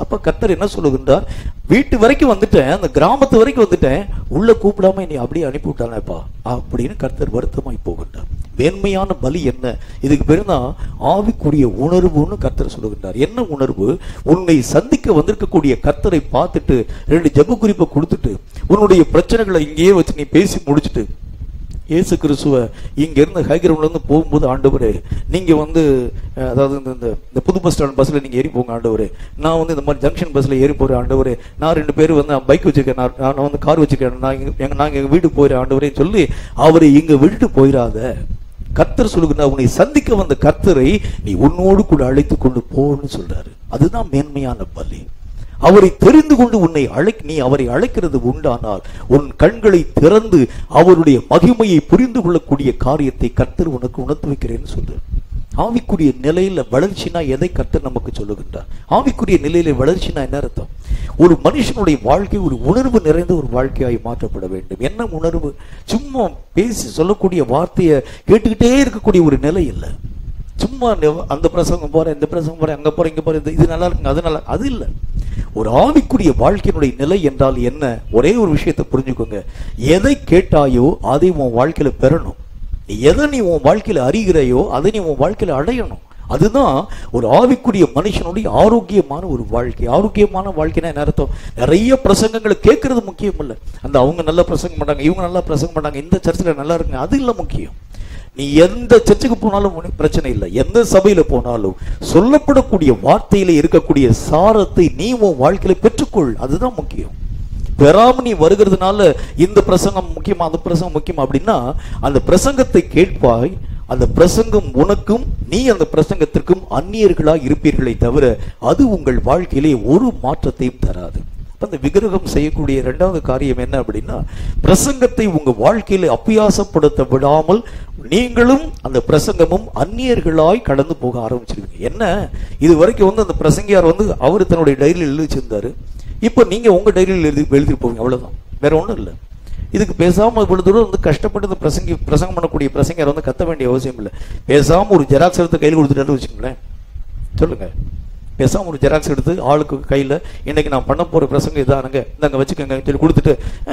அப்ப கர்த்தர் என்ன சொல்லுகின்றார்? வீட்டு வரைக்கும் வந்துட்டேன், அந்த கிராமத்து வரைக்கும் வந்துட்டேன், உள்ள கூப்பிடாம நீ அப்படியே அனுப்பி விட்டானேப்பா அப்படின்னு கர்த்தர் வருத்தமாய் போகின்றார். மேன்மையான பலி என்ன? இதுக்கு பேர் தான் ஆவிக்குரிய உணர்வுன்னு கர்த்தர் சொல்லுகின்றார். என்ன உணர்வு? உன்னை சந்திக்க வந்திருக்கக்கூடிய கர்த்தரை பார்த்துட்டு 2 ஜெப குறிப்பை கொடுத்துட்டு உன்னுடைய பிரச்சனைகளை இங்கேயே வச்சு நீ பேசி முடிச்சுட்டு இயேசு கிறிஸ்துவ இங்க இருந்து ஹைகிரவுண்ட்ல இருந்து போகும்போது, ஆண்டவரே நீங்க வந்து அதாவது இந்த புது பஸ் ஸ்டாண்ட் பஸ்ல நீங்க ஏறி போங்க ஆண்டவரே, நான் வந்து இந்த மாதிரி ஜங்ஷன் பஸ்ல ஏறி போறேன் ஆண்டவரே, நான் 2 பேரும் வந்து பைக் வச்சிருக்கேன், நான் வந்து கார் வச்சிருக்கேன், நாங்க எங்க வீட்டுக்கு போயிடுறேன் ஆண்டவரே சொல்லி அவரை இங்க விட்டுட்டு போயிடாத. கர்த்தர் சொல்லுகிறார், உன்னை சந்திக்க வந்த கர்த்தரை நீ உன்னோடு கூட அழைத்து கொண்டு போன்னு சொல்றாரு. அதுதான் மேன்மையான பலி. அவரை தெரிந்து கொண்டு நீ அவரை அழைக்கிறது உண்டானால் உன் கண்களை திறந்து அவருடைய மகிமையை புரிந்து கொள்ளக்கூடிய காரியத்தை கர்த்தர் உனக்கு உணர்த்து வைக்கிறேன்னு சொல்றார். ஆவிக்குரிய நிலையில வளர்ச்சினா எதை கர்த்தர் நமக்கு சொல்லுகின்றார்? ஆவிக்குரிய நிலையில வளர்ச்சினா என்ன அர்த்தம்? ஒரு மனுஷனுடைய வாழ்க்கை ஒரு உணர்வு நிறைந்த ஒரு வாழ்க்கையாய் மாற்றப்பட வேண்டும். என்ன உணர்வு? சும்மா பேசி சொல்லக்கூடிய வார்த்தையை கேட்டுக்கிட்டே இருக்கக்கூடிய ஒரு நிலை இல்லை. சும்மா அந்த பிரசங்கம் போறேன், இந்த பிரசங்கம் போறேன், அங்க போறேன், இங்க போறேன், இது நல்லா இருக்குங்க, அது நல்லா, அது இல்லை. ஒரு ஆவிக்குரிய வாழ்க்கையினுடைய நிலை என்றால் என்ன? ஒரே ஒரு விஷயத்தை புரிஞ்சுக்கோங்க. எதை கேட்டாயோ அதை உன் வாழ்க்கையில பெறணும். நீ உன் வாழ்க்கையில அறிகிறாயோ அதை நீ உன் வாழ்க்கையில அடையணும். அதுதான் ஒரு ஆவிக்குரிய மனுஷனுடைய ஆரோக்கியமான ஒரு வாழ்க்கை. ஆரோக்கியமான வாழ்க்கைனா என்ன அர்த்தம்? நிறைய பிரசங்கங்களை கேட்கறது முக்கியம் இல்லை. அந்த அவங்க நல்லா பிரசங்கம் பண்ணாங்க, இவங்க நல்லா பிரசங்கம் பண்ணாங்க, இந்த சர்ச்சில் நல்லா இருக்குங்க, அது இல்லை முக்கியம். நீ எந்த சர்ச்சுக்கு போனாலும் பிரச்சனை இல்லை, எந்த சபையில போனாலும் சொல்லப்படக்கூடிய வார்த்தையில இருக்கக்கூடிய சாரத்தை நீ உன் வாழ்க்கையில பெற்றுக்கொள். அதுதான் முக்கியம். பெறாம நீ வருகிறதுனால இந்த பிரசங்கம் முக்கியமா, அந்த பிரசங்கம் முக்கியமா அப்படின்னா அந்த பிரசங்கத்தை கேட்பாய். அந்த பிரசங்கம் உனக்கும் நீ அந்த பிரசங்கத்திற்கும் அந்நியர்களா இருப்பீர்களே தவிர அது உங்கள் வாழ்க்கையிலே ஒரு மாற்றத்தையும் தராது. அந்த விக்கிரகம் செய்யக்கூடிய 2வது காரியம் என்ன அப்படின்னா, பிரசங்கத்தை உங்க வாழ்க்கையில அபியாசப்படுத்த விடாமல் நீங்களும் அந்த பிரசங்கமும் அந்நியர்களாய் கடந்து போக ஆரம்பிச்சிருவீங்க. என்ன இது வரைக்கும் வந்து அந்த பிரசங்கியார் வந்து அவரு தன்னுடைய டைரியில் எழுதி வச்சிருந்தாரு, இப்ப நீங்க உங்க டைரியில் எழுதிட்டு போவீங்க, அவ்வளவுதான், வேற ஒண்ணும் இல்லை. இதுக்கு பேசாம இவ்வளவு தூரம் வந்து கஷ்டப்பட்டு பிரசங்கம் பண்ணக்கூடிய பிரசங்கியார் வந்து கத்த வேண்டிய அவசியம் இல்லை. பேசாம ஒரு ஜெராக்ஸ் எடுத்து கையில் கொடுத்துட்டு வச்சுக்கோங்களேன், சொல்லுங்க. பேசாம ஒரு ஜெராக்ஸ் எடுத்து ஆளுக்கு கையில இன்னைக்கு நான் பண்ண போற பிரசங்கம் இதானுங்க, இந்தாங்க வச்சுக்கோங்க சொல்லி கொடுத்துட்டு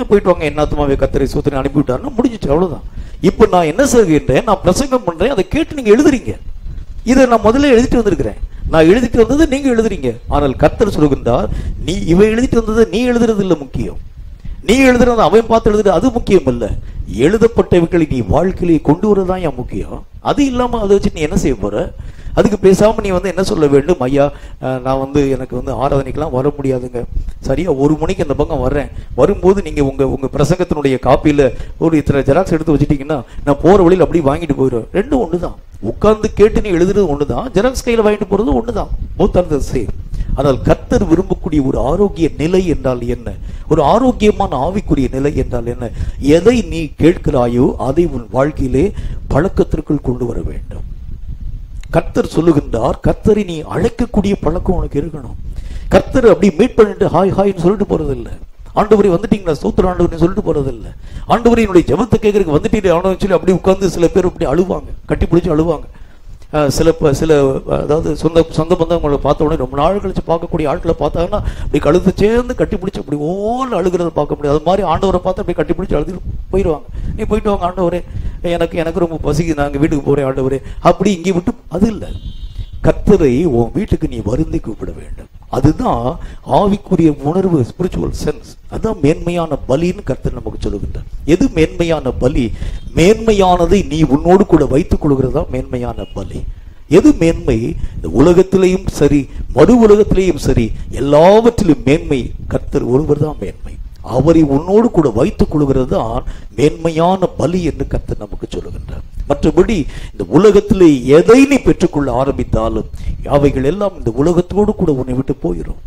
போயிட்டு வாங்க, என்னாத்துமாவே கத்தரை சூத்திரம் அனுப்பி விட்டாருன்னா முடிஞ்சிச்சு, அவ்வளவுதான். இப்ப நான் என்ன செய்கின்றேன்? நான் பிரசங்கம் பண்றேன், அதை கேட்டு நீங்க எழுதுறீங்க. இதை நான் முதல்ல எழுதிட்டு வந்திருக்கிறேன், நான் எழுதிட்டு வந்தது நீங்க எழுதுறீங்க. ஆனால் கர்த்தர் சொல்லுகின்றார், நீ இவன் எழுதிட்டு வந்தது நீ எழுதுறது இல்லை முக்கியம், நீ எழுதுறது அவன் பார்த்து எழுதுறது அது முக்கியம் இல்ல, எழுதப்பட்டவைகளை நீ வாழ்க்கையிலே கொண்டு வரதான் என் முக்கியம். அது இல்லாம அதை வச்சு நீ என்ன செய்ய போற? அதுக்கு பேசாம நீ வந்து என்ன சொல்ல வேண்டும்? ஐயா நான் வந்து எனக்கு வந்து ஆராதனைக்கெல்லாம் வர முடியாதுங்க, சரியா 1 மணிக்கு அந்த பக்கம் வர்றேன், வரும்போது நீங்க உங்க பிரசங்கத்தினுடைய காப்பியில ஒரு இத்தனை ஜெராக்ஸ் எடுத்து வச்சுட்டீங்கன்னா நான் போற வழியில் அப்படி வாங்கிட்டு போயிடுவேன். 2 ஒண்ணுதான். உட்கார்ந்து கேட்டு நீ எழுதுறது ஒண்ணுதான், ஜெராக்ஸ் கையில வாங்கிட்டு போறது ஒண்ணுதான். both are the same. ஆனால் கர்த்தர் விரும்பக்கூடிய ஒரு ஆரோக்கிய நிலை என்றால் என்ன? ஒரு ஆரோக்கியமான ஆவிக்குரிய நிலை என்றால் என்ன? எதை நீ கேட்கிறாயோ அதை உன் வாழ்க்கையிலே பழக்கத்திற்குள் கொண்டு வர வேண்டும். கர்த்தர் சொல்லுகின்றார், கர்த்தரை நீ அழைக்கக்கூடிய பழக்கம் உனக்கு இருக்கணும். கர்த்தர் அப்படி மீட் பண்ணிட்டு ஹாய் ஹாய்ன்னு சொல்லிட்டு போறது இல்லை. ஆண்டவரை வந்துட்டீங்களா ஸ்தோத்திரம் ஆண்டவரை சொல்லிட்டு போறது இல்லை. ஆண்டவரை என்னுடைய ஜெபத்தை கேட்கறதுக்கு வந்துட்டீங்க ஆண்டவன் சொல்லி அப்படி உட்கார்ந்து சில பேர் அப்படி அழுவாங்க, கட்டி பிடிச்சி அழுவாங்க. சில அதாவது சொந்த பந்தவங்களை பார்த்த உடனே ரொம்ப நாள் கழிச்சு பார்க்கக்கூடிய ஆட்களை பார்த்தாங்கன்னா அப்படி கழுத்து சேர்ந்து கட்டி பிடிச்சி அப்படி ஓல அழுகிறத பார்க்க முடியாது. அது மாதிரி ஆண்டவரை பார்த்து அப்படி கட்டி பிடிச்சி அழுது போயிடுவாங்க. நீ போயிட்டு வாங்க ஆண்டவரே, எனக்கு ரொம்ப பசிக்கு, நாங்கள் வீட்டுக்கு போறேன் ஆண்டவரே அப்படி இங்கே விட்டு. அது இல்லை, கர்த்தரை உன் வீட்டுக்கு நீ வருந்தி கூப்பிட வேண்டும். அதுதான் ஆவிக்குரிய உணர்வு, ஸ்பிரிச்சுவல் சென்ஸ். அதுதான் மேன்மையான பலின்னு கர்த்தர் நமக்கு சொல்லுகின்றார். எது மேன்மையான பலி? மேன்மையானதை நீ உன்னோடு கூட வைத்துக் கொள்கிறதா மேன்மையான பலி. எது மேன்மை? இந்த உலகத்திலேயும் சரி மறு உலகத்திலேயும் சரி எல்லாவற்றிலும் மேன்மை கர்த்தர் ஒருவர் தான் மேன்மை. அவரை உன்னோடு கூட வைத்துக் கொள்கிறது தான் மேன்மையான பலி என்று கர்த்தர் நமக்கு சொல்லுகின்றார். மற்றபடி இந்த உலகத்திலே எதை நீ பெற்றுக்கொள்ள ஆரம்பித்தாலும் அவைகள் எல்லாம் இந்த உலகத்தோடு கூட உன்னை விட்டு போயிடும்.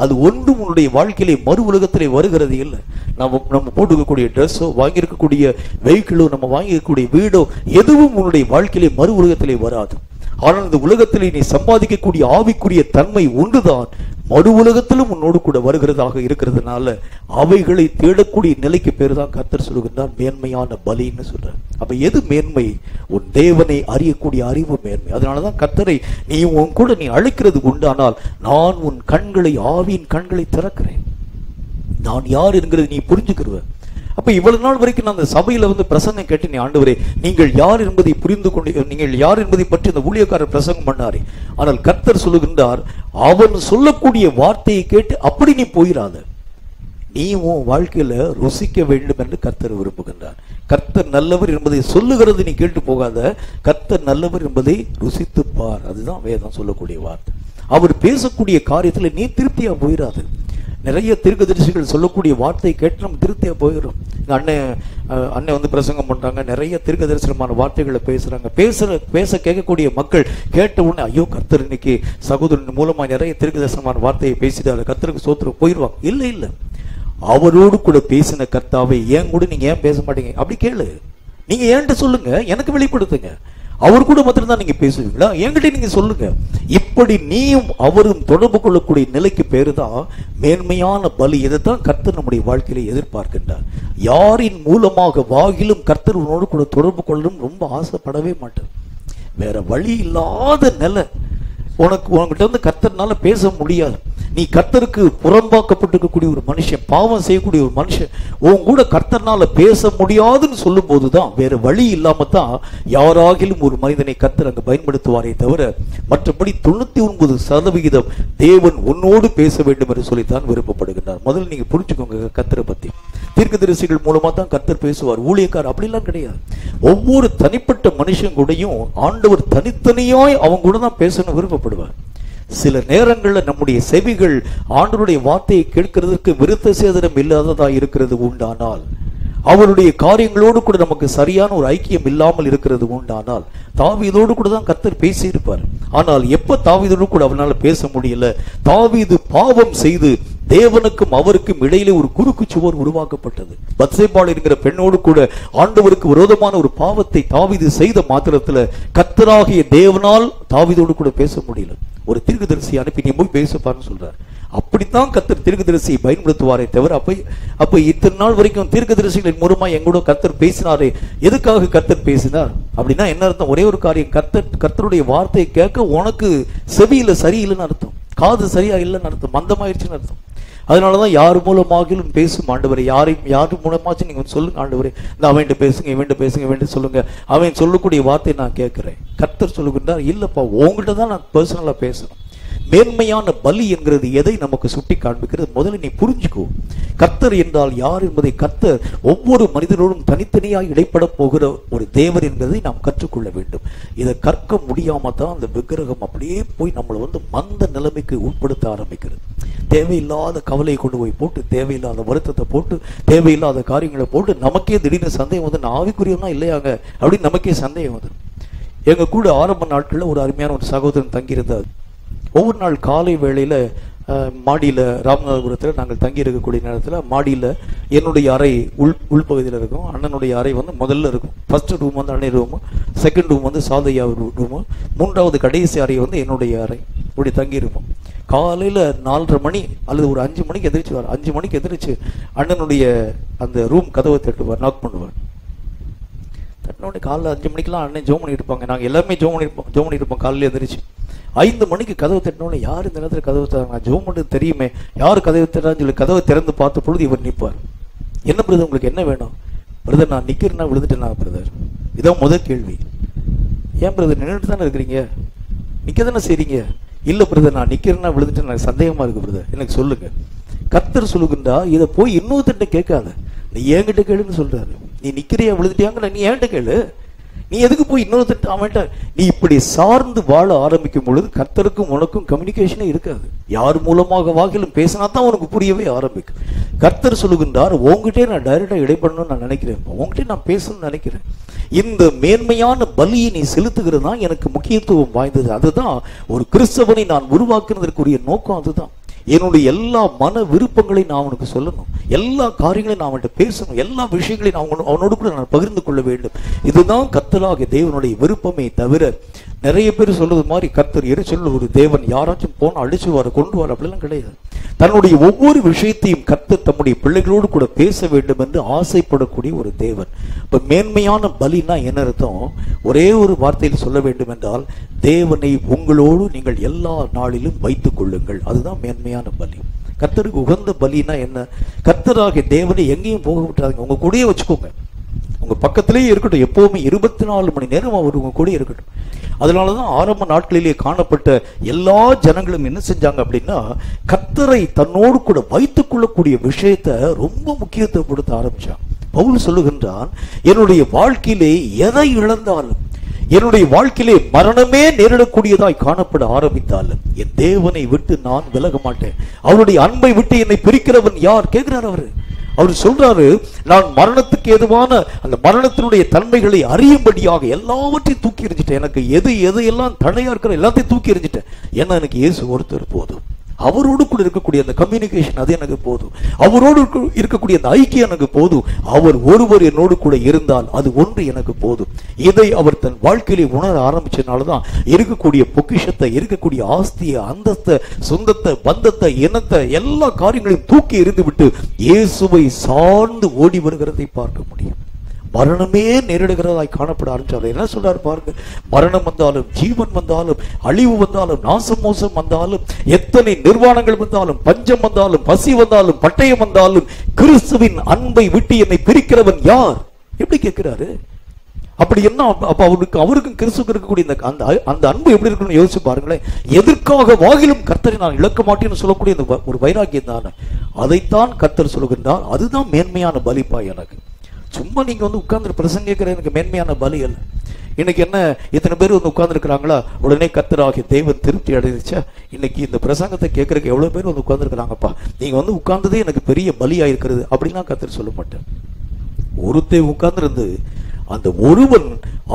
அது ஒன்றும் உன்னுடைய வாழ்க்கையிலே மறு உலகத்திலே வருகிறது இல்லை. நம்ம போட்டுக்கக்கூடிய ட்ரெஸ்ஸோ, வாங்கியிருக்கக்கூடிய வெஹிக்கிளோ, நம்ம வாங்கியிருக்கக்கூடிய வீடோ எதுவும் உன்னுடைய வாழ்க்கையிலே மறு உலகத்திலே வராது. ஆனால் இந்த உலகத்திலே நீ சம்பாதிக்கக்கூடிய ஆவிக்குரிய தன்மை ஒன்றுதான் மறு உலகத்திலும் உன்னோடு கூட வருகிறதாக இருக்கிறதுனால அவைகளை தேடக்கூடிய நிலைக்கு பேர் தான் கர்த்தர் சொல்லுகின்றார் மேன்மையான பலின்னு சொல்றார். அப்ப எது மேன்மை? உன் தேவனை அறியக்கூடிய அறிவு மேன்மை. அதனாலதான் கர்த்தரை நீ உன் கூட நீ அழைக்கிறது உண்டானால், நான் உன் கண்களை, ஆவியின் கண்களை திறக்கிறேன், நான் யார் என்கிறது நீ புரிஞ்சுக்கிற. அப்ப இவ்வளவு நாள் வரைக்கும் நான் அந்த சபையில பிரசங்கம் கேட்டு, நீ ஆண்டவரே நீங்கள் யார் என்பதை புரிந்து கொண்டு, நீங்கள் யார் என்பதை பற்றி அந்த ஊழியக்காரர் பிரசங்கம் பண்ணாரே. ஆனால் கர்த்தர் சொல்லுகின்றார், அவன் சொல்லக்கூடிய வார்த்தையை கேட்டு அப்படி நீ போயிடாத, நீ உன் வாழ்க்கையில ருசிக்க வேண்டும் என்று கர்த்தர் விரும்புகின்றார். கர்த்தர் நல்லவர் என்பதை சொல்லுகிறது நீ கேட்டு போகாத, கர்த்தர் நல்லவர் என்பதை ருசித்து பார். அதுதான் வேதம் சொல்லக்கூடிய வார்த்தை. அவர் பேசக்கூடிய காரியத்துல நீ திருப்தியா போயிடாது. நிறைய தீர்க்கதரிசிகள் சொல்லக்கூடிய வார்த்தையை கேட்டு நம்ம திருப்தியா போயிடும். அண்ணன் பிரசங்கம் பண்றாங்க, நிறைய தீர்க்கதரிசனமான வார்த்தைகளை பேசுறாங்க. பேச கேட்கக்கூடிய மக்கள் கேட்ட உடனே, ஐயோ கர்த்தர் இன்னைக்கு சகோதரன் மூலமா நிறைய தீர்க்கதரிசனமான வார்த்தையை பேசிட்டாரு, கர்த்தருக்கு சோத்திரம் போயிடுவாங்க. இல்ல, அவரோடு கூட பேசின கர்த்தாவை ஏன் கூட நீங்க ஏன் பேச மாட்டீங்க? அப்படி கேளு. நீங்க ஏன்ட்டு சொல்லுங்க, எனக்கு வெளிப்படுத்துங்க. அவர் கூட மாத்திரம் தான் நீங்க பேசுவீங்களா? என்கிட்ட நீங்க சொல்லுங்க. இப்படி நீயும் அவரும் தொடர்பு கொள்ளக்கூடிய நிலைக்கு பேரு தான் மேன்மையான பலி. இதைத்தான் கர்த்தர் நம்முடைய வாழ்க்கையில எதிர்பார்க்கின்றார். யாரின் மூலமாக வாகிலும் கர்த்தர் உன்னோடு கூட தொடர்பு கொள்ளணும் ரொம்ப ஆசைப்படவே மாட்டார். வேற வழி இல்லாத நிலை உனக்கிட்ட கர்த்தர்னால பேச முடியாது. நீ கர்த்தருக்கு புறம்பாக்கப்பட்டிருக்கக்கூடிய ஒரு மனுஷன், பாவம் செய்யக்கூடிய ஒரு மனுஷன், உன் கூட கர்த்தர்னால பேச முடியாதுன்னு சொல்லும் போதுதான், வேற வழி இல்லாம தான் யாராகிலும் ஒரு மனிதனை கர்த்தர் அங்கு பயன்படுத்துவாரே தவிர, மற்றபடி 99% தேவன் உன்னோடு பேச வேண்டும் என்று சொல்லித்தான் விருப்பப்படுகின்றார். முதல்ல நீங்க புரிஞ்சுக்கோங்க, கர்த்தரை பத்தி தீர்க்கதரிசிகள் மூலமா தான் கர்த்தர் பேசுவார். ஊழியக்கார் அப்படிலாம் கிடையாது. ஒவ்வொரு தனிப்பட்ட மனுஷன் கூடயும் ஆண்டவர் தனித்தனியாய் அவங்க கூட தான் பேசணும் விருப்பப்படுவார். சில நேரங்களில் நம்முடைய செவிகள் ஆண்டவருடைய வார்த்தையை கேட்கிறதுக்கு விருத்த சேதனம் இல்லாததா இருக்கிறது உண்டானால், அவருடைய காரியங்களோடு கூட நமக்கு சரியான ஒரு ஐக்கியம் இல்லாமல் இருக்கிறது உண்டானால், தாவீதோடு கூட தான் கர்த்தர் பேசி இருப்பார். ஆனால் எப்ப தாவீதோடு கூட அவனால பேச முடியல? தாவீது பாவம் செய்து தேவனுக்கும் அவருக்கும் இடையிலே ஒரு குறுக்கு சுவர் உருவாக்கப்பட்டது. பத்சேபாள் என்கிற பெண்ணோடு கூட ஆண்டவருக்கு விரோதமான ஒரு பாவத்தை தாவீது செய்த மாத்திரத்துல கர்த்தராகிய தேவனால் தாவீதோடு கூட பேச முடியல. ஒரு தீர்க்கதரிசி அனுப்பி நீ போய் பேசப்பான்னு சொல்றார். அப்படித்தான் கர்த்தர் தீர்க்கதரிசியை பயன்படுத்துவாரே தவிர, அப்ப இத்தனை நாள் வரைக்கும் தீர்க்கதரிசிகளின் மூலமா எங்கூட கர்த்தர் பேசினாரே, எதுக்காக கர்த்தர் பேசினார் அப்படின்னா என்ன அர்த்தம்? ஒரே ஒரு காரியம், கர்த்தருடைய வார்த்தையை கேட்க உனக்கு செவியில சரியில்லைன்னு அர்த்தம், காது சரியா இல்லைன்னு அர்த்தம், மந்தமாயிடுச்சுன்னு அர்த்தம். அதனாலதான் யார் மூலமாகிலும் பேசும் ஆண்டவரே, யாரு மூலமாச்சும் நீங்க சொல்லுங்க ஆண்டவரே, இந்த அவன்கிட்ட பேசுங்க, இவன்கிட்ட பேசுங்க, இவன்கிட்ட சொல்லுங்க, அவன் சொல்லக்கூடிய வார்த்தையை நான் கேட்கிறேன். கர்த்தர் சொல்லுகின்றார், இல்லப்பா உங்ககிட்ட தான் நான் பர்சனலா பேசணும். மேன்மையான பலி என்கிறது எதை நமக்கு சுட்டி காண்பிக்கிறது? முதல்ல நீ புரிஞ்சுக்கோ, கர்த்தர் என்றால் யார் என்பதை. கர்த்தர் ஒவ்வொரு மனிதனோடும் தனித்தனியாக இடைப்பட போகிற ஒரு தேவர் என்பதை நாம் கற்றுக்கொள்ள வேண்டும். இதை கற்க முடியாம தான் அந்த விக்கிரகம் அப்படியே போய் நம்மளை மந்த நிலைமைக்கு உட்படுத்த ஆரம்பிக்கிறது. தேவையில்லாத கவலையை கொண்டு போய் போட்டு, தேவையில்லாத வருத்தத்தை போட்டு, தேவையில்லாத காரியங்களை போட்டு, நமக்கே திடீர்னு சந்தேகம் நான் ஆவிக்குரியவனா இல்லையாங்க அப்படின்னு நமக்கே சந்தேகம் வந்துடும். எங்க கூட ஆரம்ப நாட்கள்ல ஒரு அருமையான ஒரு சகோதரன் தங்கியிருந்தார். ஒவ்வொரு நாள் காலை வேளையில மாடியில, ராமநாதபுரத்தில் நாங்கள் தங்கி இருக்கக்கூடிய நேரத்தில் மாடியில என்னுடைய அறை உள்பகுதியில் இருக்கும், அண்ணனுடைய அறை முதல்ல இருக்கும். ஃபர்ஸ்ட் ரூம் அண்ணன் ரூமு, செகண்ட் ரூம் சாதையா ரூமு, மூன்றாவது கடைசி அறை என்னுடைய அறை. இப்படி தங்கி இருப்போம். காலையில 4:30 மணி அல்லது ஒரு 5 மணிக்கு எதிர்ச்சுவார். 5 மணிக்கு எதிர்ச்சு அண்ணனுடைய அந்த ரூம் கதவை தட்டுவார், நாக் பண்ணுவார். தட்டினோடனே காலைல 5 மணிக்கெல்லாம் அண்ணன் ஜோம் பண்ணி இருப்பாங்க. நாங்கள் எல்லாருமே ஜோம் பண்ணி இருப்போம். காலையில எதிர்ச்சு 5 மணிக்கு கதவை தட்டினோடனே, யார் இந்த நேரத்தில் கதவை தராங்க, ஜோம் பண்ணது தெரியுமே, யார் கதவை தரான்னு சொல்லி கதவை திறந்து பார்த்த பொழுது இவர் நிற்பார். என்ன பிரதர், உங்களுக்கு என்ன வேணும்? பிரதர், நான் நிக்கிறேன்னா விழுந்துட்டேனா பிரதர்? இதான் முதல் கேள்வி. ஏன் பிரதர், நின்றுட்டு தானே இருக்கிறீங்க, நிக்க தானே செய்றீங்க, இல்ல பிரதர், நான் நிக்கிறேன்னா விழுந்துட்டு எனக்கு சந்தேகமா இருக்கு பிரதர், எனக்கு சொல்லுங்க. கர்த்தர் சொல்லுகின்றா, இதை போய் இன்னொருத்தட்ட கேட்காத, நீ என்கிட்ட கேளுன்னு சொல்றாரு. நீ நிக்கிறியா விழுந்துட்டியாங்க, நீ என்கிட்ட கேளு. நீ எதுக்கு போய் இன்னொருத்தட்ட அவன்கிட்ட? நீ இப்படி சார்ந்து வாழ ஆரம்பிக்கும் பொழுது கர்த்தருக்கும் உனக்கும் கம்யூனிகேஷனே இருக்காது. யார் மூலமாக வாக்கிலும் பேசினா தான் உனக்கு புரியவே ஆரம்பிக்கும். கர்த்தர் சொல்லுகின்றார், உங்ககிட்டே நான் டைரக்டா இடைப்படணும்னு நான் நினைக்கிறேன், உங்ககிட்ட நான் பேசணும்னு நினைக்கிறேன். இந்த மேன்மையான பலியை நீ செலுத்துகிறது தான் எனக்கு முக்கியத்துவம் வாய்ந்தது. அதுதான் ஒரு கிறிஸ்தவனை நான் உருவாக்குறதற்குரிய நோக்கம். அதுதான் என்னுடைய எல்லா மன விருப்பங்களையும் நான் அவனுக்கு சொல்லணும், எல்லா காரியங்களையும் நான் அவன்கிட்ட பேசணும், எல்லா விஷயங்களையும் நான் அவனோடு கூட நான் பகிர்ந்து கொள்ள வேண்டும். இதுதான் கர்த்தராகிய தேவனுடைய விருப்பமே தவிர, நிறைய பேர் சொல்றது மாதிரி கர்த்தர் எரிச்சல் ஒரு தேவன், யாராச்சும் போன அடிச்சு வர கொண்டு வர அப்படிலாம் கிடையாது. தன்னுடைய ஒவ்வொரு விஷயத்தையும் கர்த்தர் தம்முடைய பிள்ளைகளோடு கூட பேச வேண்டும் என்று ஆசைப்படக்கூடிய ஒரு தேவன். இப்ப மேன்மையான பலினா என்ன அர்த்தம்? ஒரே ஒரு வார்த்தையில் சொல்ல வேண்டும் என்றால், தேவனை உங்களோடு நீங்கள் எல்லா நாளிலும் வைத்துக் கொள்ளுங்கள். அதுதான் மேன்மையான பலி. கர்த்தருக்கு உகந்த பலினா என்ன? கர்த்தராகிய தேவனை எங்கேயும் போக விட்டாங்க, உங்க கூடயே வச்சுக்கோங்க, உங்க பக்கத்திலேயே இருக்கட்டும், எப்பவுமே 24 மணி நேரம் அவர் உங்க கூட இருக்கட்டும். அதனாலதான் ஆரம்ப நாட்களிலே காணப்பட்ட எல்லா ஜனங்களும் என்ன செஞ்சாங்க அப்படின்னா, கர்த்தரை தன்னோடு கூட வைத்துக் கொள்ளக்கூடிய விஷயத்தை ரொம்ப முக்கியத்துவம் கொடுத்த ஆரம்பிச்சாங்க. பவுல் சொல்லுகின்றான், என்னுடைய வாழ்க்கையிலே எதை இழந்தாலும், என்னுடைய வாழ்க்கையிலே மரணமே நேரிடக்கூடியதாய் காணப்பட ஆரம்பித்தாலும், என் தேவனை விட்டு நான் விலக மாட்டேன். அவருடைய அன்பை விட்டு என்னை பிரிக்கிறவன் யார் கேட்கிறார் அவரு. அவர் சொல்றாரு, நான் மரணத்துக்கு ஏதுவான அந்த மரணத்தினுடைய தன்மைகளை அறியும்படியாக எல்லாவற்றையும் தூக்கி எறிஞ்சிட்டேன். எனக்கு எதையெல்லாம் தடையா இருக்கிற எல்லாத்தையும் தூக்கி எறிஞ்சிட்டேன். ஏன்னா எனக்கு இயேசு ஒருத்தர் போதும். அவரோடு கூட இருக்கக்கூடிய அந்த கம்யூனிகேஷன் அது எனக்கு போதும். அவரோடு இருக்கக்கூடிய அந்த ஐக்கியம் எனக்கு போதும். அவர் ஒருவர் என்னோடு கூட இருந்தால் அது ஒன்று எனக்கு போதும். இதை அவர் தன் வாழ்க்கையிலே உணர ஆரம்பிச்சதுனாலதான் இருக்கக்கூடிய பொக்கிஷத்தை, இருக்கக்கூடிய ஆஸ்தியை, அந்தஸ்தை, சொந்தத்தை, பந்தத்தை, இனத்தை, எல்லா காரியங்களையும் தூக்கி எறிந்து விட்டு இயேசுவை சார்ந்து ஓடி வருகிறதை பார்க்க முடியும். மரணமே நேரிடுகிறதாய் காணப்பட ஆரம்பிச்சார். என்ன சொல்றாரு பாருங்க, மரணம் வந்தாலும், ஜீவன் வந்தாலும், அழிவு வந்தாலும், நாசம் மோசம் வந்தாலும், எத்தனை நிர்வாணங்கள் வந்தாலும், பஞ்சம் வந்தாலும், பசி வந்தாலும், பட்டயம் வந்தாலும், கிறிஸ்துவின் அன்பை விட்டு என்னை பிரிக்கிறவன் யார்? எப்படி கேட்கிறாரு? அப்படி என்ன? அப்ப அவருக்கும் கிறிஸ்துக்கு இருக்கக்கூடிய அந்த அன்பு எப்படி இருக்குன்னு யோசிச்சு பாருங்களேன். எதற்காக வாகிலும் கர்த்தரை நான் இழக்க மாட்டேன்னு சொல்லக்கூடிய ஒரு வைராக்கியம் தானே, அதைத்தான் கர்த்தர் சொல்லுகின்றார். அதுதான் மேன்மையான பலிப்பா எனக்கு. சும்மா நீங்க உட்கார்ந்து பிரசங்க கேட்கிற எனக்கு மேன்மையான பலி அல்ல. இன்னைக்கு என்ன, இத்தனை பேர் உட்கார்ந்து இருக்கிறாங்களா, உடனே கர்த்தராகிய தேவன் திருப்தி அடைஞ்சிச்சா? இன்னைக்கு இந்த பிரசங்கத்தை கேட்கறதுக்கு எவ்வளவு பேர் உட்கார்ந்து இருக்கிறாங்கப்பா, நீங்க உட்கார்ந்ததே எனக்கு பெரிய பலியா இருக்கிறது அப்படின்னா கர்த்தர் சொல்ல மாட்டேன். ஒருத்தன் உட்கார்ந்து அந்த ஒருவன்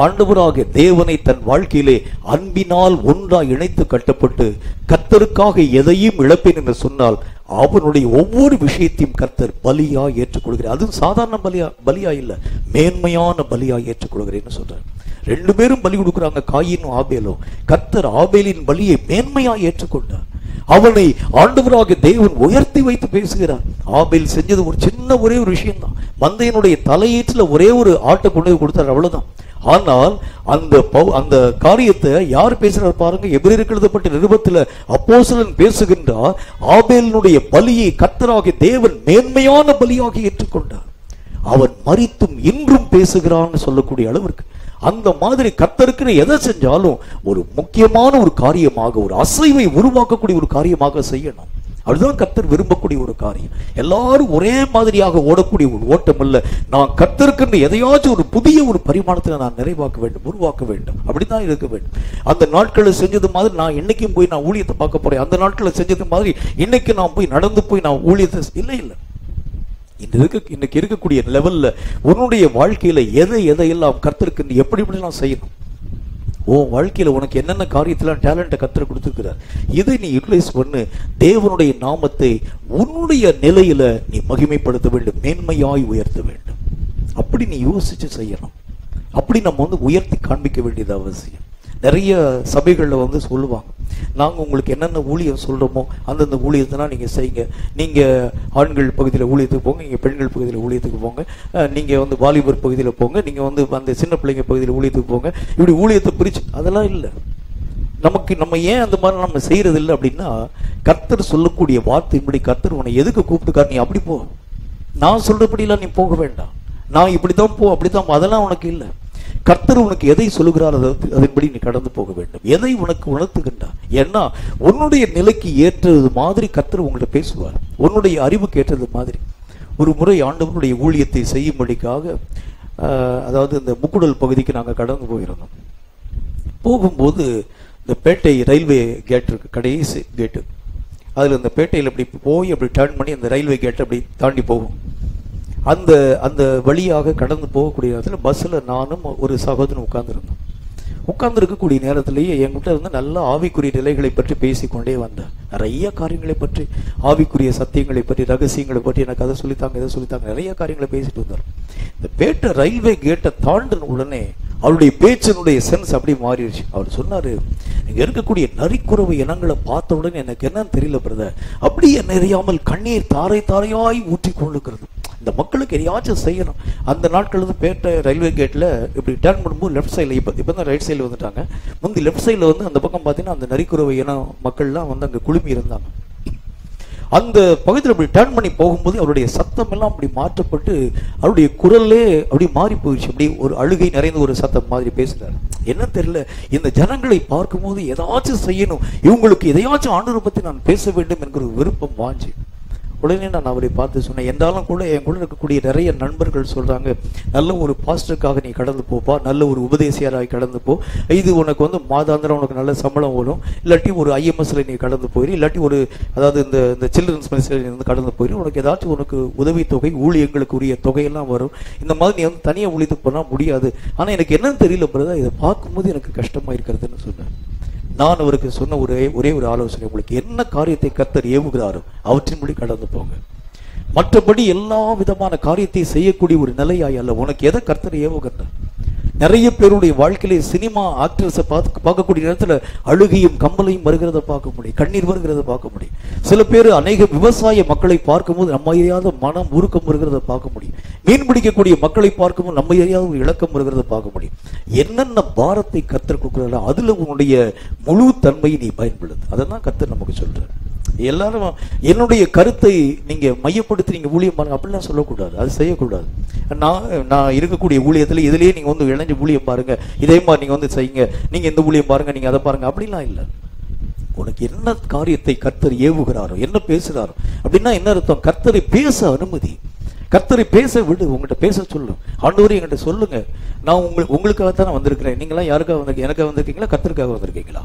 ஆண்டவராகிய தேவனை தன் வாழ்க்கையிலே அன்பினால் ஒன்றாய் இணைத்து கட்டப்பட்டு கர்த்தருக்காக எதையும் இழப்பேன் என்று சொன்னால் அவனுடைய ஒவ்வொரு விஷயத்தையும் கர்த்தர் பலியா ஏற்றுக்கொள்கிறார். அதுவும் சாதாரண பலியா இல்ல, மேன்மையான பலியா ஏற்றுக்கொள்கிறேன்னு சொல்றார். ரெண்டு பேரும் பலி கொடுக்குறாங்க, காயினும் ஆபேலும். கர்த்தர் ஆபேலின் பலியை மேன்மையா ஏற்றுக்கொண்டார். அவனை ஆண்டவராகிய தேவன் உயர்த்தி வைத்து பேசுகிறார். ஆபேல் செஞ்சது ஒரு சின்ன ஒரே ஒரு விஷயம் தான், மந்தையினுடைய தலையீட்டுல ஒரே ஒரு ஆட்டை கொண்டு போய் கொடுத்தார், அவ்வளவுதான். ஆனால் அந்த காரியத்தை யார் பேசுறார் பாருங்க. எபிரேயருக்கு எழுதப்பட்ட நிருபத்துல அப்போஸ்தலன் பேசுகின்றார், ஆபேலினுடைய பலியை கர்த்தராகிய தேவன் மேன்மையான பலியாக ஏற்றுக்கொண்டார். அவன் மரித்தும் இன்றும் பேசுகிறான்னு சொல்லக்கூடிய அளவிற்கு அந்த மாதிரி கர்த்தருக்கு எதை செஞ்சாலும் ஒரு முக்கியமான ஒரு காரியமாக, ஒரு அசைவை உருவாக்கக்கூடிய ஒரு காரியமாக செய்யணும். அதுதான் கர்த்தர் விரும்பக்கூடிய ஒரு காரியம். எல்லாரும் ஒரே மாதிரியாக ஓடக்கூடிய ஒரு ஓட்டம் அல்ல. நான் கர்த்தருக்கு எதையாச்சும் ஒரு புதிய ஒரு பரிமாணத்தில் நான் நிறைவாக்க வேண்டும், உருவாக்க வேண்டும். அப்படிதான் இருக்க வேண்டும். அந்த நாட்களில் செஞ்சது மாதிரி நான் இன்னைக்கும் போய் நான் ஊழியத்தை பார்க்க போறேன், அந்த நாட்களில் செஞ்சது மாதிரி இன்னைக்கு நான் போய் நடந்து போய் நான் ஊழியத்தை இல்லை. இன்னைக்கு இருக்கக்கூடிய லெவல்ல உன்னுடைய வாழ்க்கையில எதையெல்லாம் கர்த்தருக்கு எப்படிலாம் செய்யணும். உன் வாழ்க்கையில உனக்கு என்னென்ன காரியத்திலாம் டேலண்ட்டை கர்த்தர் கொடுத்துருக்கிறார், இதை நீ யூட்டிலைஸ் பண்ணு. தேவனுடைய நாமத்தை உன்னுடைய நிலையில நீ மகிமைப்படுத்த வேண்டும், மேன்மையாய் உயர்த்த வேண்டும். அப்படி நீ யோசிச்சு செய்யணும். அப்படி நம்ம உயர்த்தி காண்பிக்க வேண்டியது அவசியம். நிறைய சபைகளில் சொல்லுவாங்க, நாங்கள் உங்களுக்கு என்னென்ன ஊழியம் சொல்கிறோமோ அந்தந்த ஊழியத்தெல்லாம் நீங்கள் செய்யுங்க. நீங்கள் ஆண்கள் பகுதியில் ஊழியத்துக்கு போங்க, நீங்கள் பெண்கள் பகுதியில் ஊழியத்துக்கு போங்க, நீங்கள் வாலிபர் பகுதியில் போங்க, நீங்கள் அந்த சின்ன பிள்ளைங்க பகுதியில் ஊழியத்துக்கு போங்க. இப்படி ஊழியத்தை பிரிச்சு அதெல்லாம் இல்லை. நம்ம ஏன் அந்த மாதிரி நம்ம செய்யறது இல்லை அப்படின்னா, கர்த்தர் சொல்லக்கூடிய வார்த்தையின்படி கர்த்தர் உன்னை எதுக்கு கூப்பிட்டுக்கார், நீ அப்படி போ, நான் சொல்றபடியெல்லாம் நீ போக வேண்டாம், நான் இப்படித்தான் போ அப்படித்தான், அதெல்லாம் உனக்கு இல்லை. கர்த்தர் உனக்கு எதை சொல்லுகிறார் அதன்படி நீ கடந்து போக வேண்டும். எதை உனக்கு உணர்த்துகின்றார்? ஏன்னா உன்னுடைய நிலைக்கு ஏற்றது மாதிரி கர்த்தர் உங்கள்கிட்ட பேசுவார், உன்னுடைய அறிவுக்கு ஏற்றது மாதிரி. ஒரு முறை ஆண்டவருடைய ஊழியத்தை செய்யும்படிக்காக அதாவது இந்த முக்குடல் பகுதிக்கு நாங்கள் கடந்து போயிருந்தோம். போகும்போது இந்த பேட்டை ரயில்வே கேட் இருக்கு, கடைசி கேட்டு. அதில் இந்த பேட்டையில் அப்படி போய் அப்படி டர்ன் பண்ணி அந்த ரயில்வே கேட்டை அப்படி தாண்டி போகும். அந்த அந்த வழியாக கடந்து போகக்கூடிய நேரத்தில் பஸ்ஸில் நானும் ஒரு சகோதரன் உட்கார்ந்துருந்தோம். உட்கார்ந்துருக்கக்கூடிய நேரத்திலேயே என்கிட்ட இருந்து நல்ல ஆவிக்குரிய நிலைகளை பற்றி பேசிக்கொண்டே வந்தேன். நிறைய காரியங்களை பற்றி, ஆவிக்குரிய சத்தியங்களை பற்றி, ரகசியங்களை பற்றி எனக்கு அதை சொல்லித்தாங்க இதை சொல்லித்தாங்க, நிறைய காரியங்களை பேசிட்டு வந்தார். இந்த பேட்டை ரயில்வே கேட்டை தாண்டின உடனே அவருடைய பேச்சினுடைய சென்ஸ் அப்படி மாறிடுச்சு. அவர் சொன்னாரு, இங்க இருக்கக்கூடிய நரிக்குறவு இனங்களை பார்த்த உடனே எனக்கு என்னன்னு தெரியல பிரதர், அப்படியே நிறையாமல் கண்ணீர் தாரை தாரையாய் ஊற்றி கொண்டிருக்கிறது. இந்த மக்களுக்கு எதையாச்சும் செய்யணும். அந்த நாட்கள் வந்து பேட்டை ரயில்வே கேட்ல இப்படி டர்ன் பண்ணும்போது லெஃப்ட் சைடில் இப்போ தான் ரைட் சைடில் வந்துட்டாங்க. முந்தி லெஃப்ட் சைடில் வந்து அந்த பக்கம் பார்த்தீங்கன்னா அந்த நரிக்குறவை இன மக்கள்லாம் வந்து அங்கே குழுமி இருந்தாங்க. அந்த பகுதியில் அப்படி டர்ன் பண்ணி போகும்போது அவருடைய சத்தம் எல்லாம் அப்படி மாற்றப்பட்டு அவருடைய குரல்லே அப்படி மாறி போயிடுச்சு. அப்படி ஒரு அழுகை நிறைந்த ஒரு சத்தம் மாதிரி பேசுறாரு. என்ன தெரியல, இந்த ஜனங்களை பார்க்கும்போது ஏதாச்சும் செய்யணும், இவங்களுக்கு எதையாச்சும் ஆண்டவரை பற்றி நான் பேச வேண்டும் என்கிற ஒரு விருப்பம் வாஞ்சி. உடனே நான் அவரை பார்த்து சொன்னேன், என்றாலும் கூட என் கூட இருக்கக்கூடிய நிறைய நண்பர்கள் சொல்றாங்க, நல்ல ஒரு பாஸ்டருக்காக நீ கடந்து போப்பா, நல்ல ஒரு உபதேசியராய் கடந்து போ, இது உனக்கு வந்து மாதாந்திரம் உனக்கு நல்ல சம்பளம் வரும், இல்லாட்டி ஒரு IMSல நீ கடந்து போயிரு, இல்லாட்டி ஒரு அதாவது இந்த சில்ட்ரன்ஸ் மினிஸ்ட்ரியில் இருந்து கடந்து போயிரு, உனக்கு ஏதாச்சும் உனக்கு உதவித்தொகை ஊழியர்களுக்கு உரிய தொகையெல்லாம் வரும். இந்த மாதிரி நீ வந்து தனியாக ஊழியத்துக்கு போனால் முடியாது. ஆனால் எனக்கு என்னன்னு தெரியல பிரதர், இதை பார்க்கும்போது எனக்கு கஷ்டமா இருக்கிறதுன்னு சொன்னேன். நான் அவருக்கு சொன்ன ஒரே ஒரு ஆலோசனை, உங்களுக்கு என்ன காரியத்தை கர்த்தர் ஏவுகிறாரோ அவற்றின்படி கடந்து போங்க. மற்றபடி எல்லா விதமான காரியத்தை செய்யக்கூடிய ஒரு நிலையாய் அல்ல. உனக்கு எதை கர்த்தர் ஏவுகிறார்? நிறைய பேருடைய வாழ்க்கையிலே சினிமா ஆக்டர்ஸை பார்க்கக்கூடிய நேரத்தில் அழுகையும் கம்பலையும் வருகிறத பார்க்க முடியும், கண்ணீர் வருகிறத பார்க்க முடியும். சில பேர் அநேக விவசாய மக்களை பார்க்கும்போது நம்ம அறியாத மனம் உருக்கம் வருகிறத பார்க்க முடியும். மீன் பிடிக்கக்கூடிய மக்களை பார்க்கும்போது நம்ம அறியாத ஒரு இலக்கம் வருகிறத பார்க்க முடியும். என்னென்ன பாரத்தை கர்த்தர் கொடுக்குறாரோ அதுல உன்னுடைய முழு தன்மையை நீ பயன்படுத்து. அதான் கர்த்தர் நமக்கு சொல்றாரு. எல்லாரும் என்னுடைய கருத்தை நீங்க மையப்படுத்தி நீங்க ஊழியம் பாருங்க அப்படிலாம் சொல்லக்கூடாது, அது செய்யக்கூடாது. நான் இருக்கக்கூடிய ஊழியத்துல இதுலயே நீங்க வந்து இணைஞ்சு ஊழியம் பாருங்க, இதே மாதிரி நீங்க வந்து செய்யுங்க, நீங்க இந்த ஊழியம் பாருங்க, நீங்க அதை பாருங்க, அப்படிலாம் இல்லை. உனக்கு என்ன காரியத்தை கர்த்தர் ஏவுகிறாரோ, என்ன பேசுறாரோ அப்படின்னா என்ன அர்த்தம்? கர்த்தரை பேச அனுமதி, கர்த்தரை பேச விடு, உங்கள்கிட்ட பேச சொல்லு. ஆண்டவரே என்கிட்ட சொல்லுங்க, நான் உங்களுக்காகத்தான் வந்திருக்கிறேன். நீங்களாம் யாருக்காக வந்திருக்கீங்க? எனக்காக வந்திருக்கீங்களா, கர்த்தருக்காக வந்திருக்கீங்களா?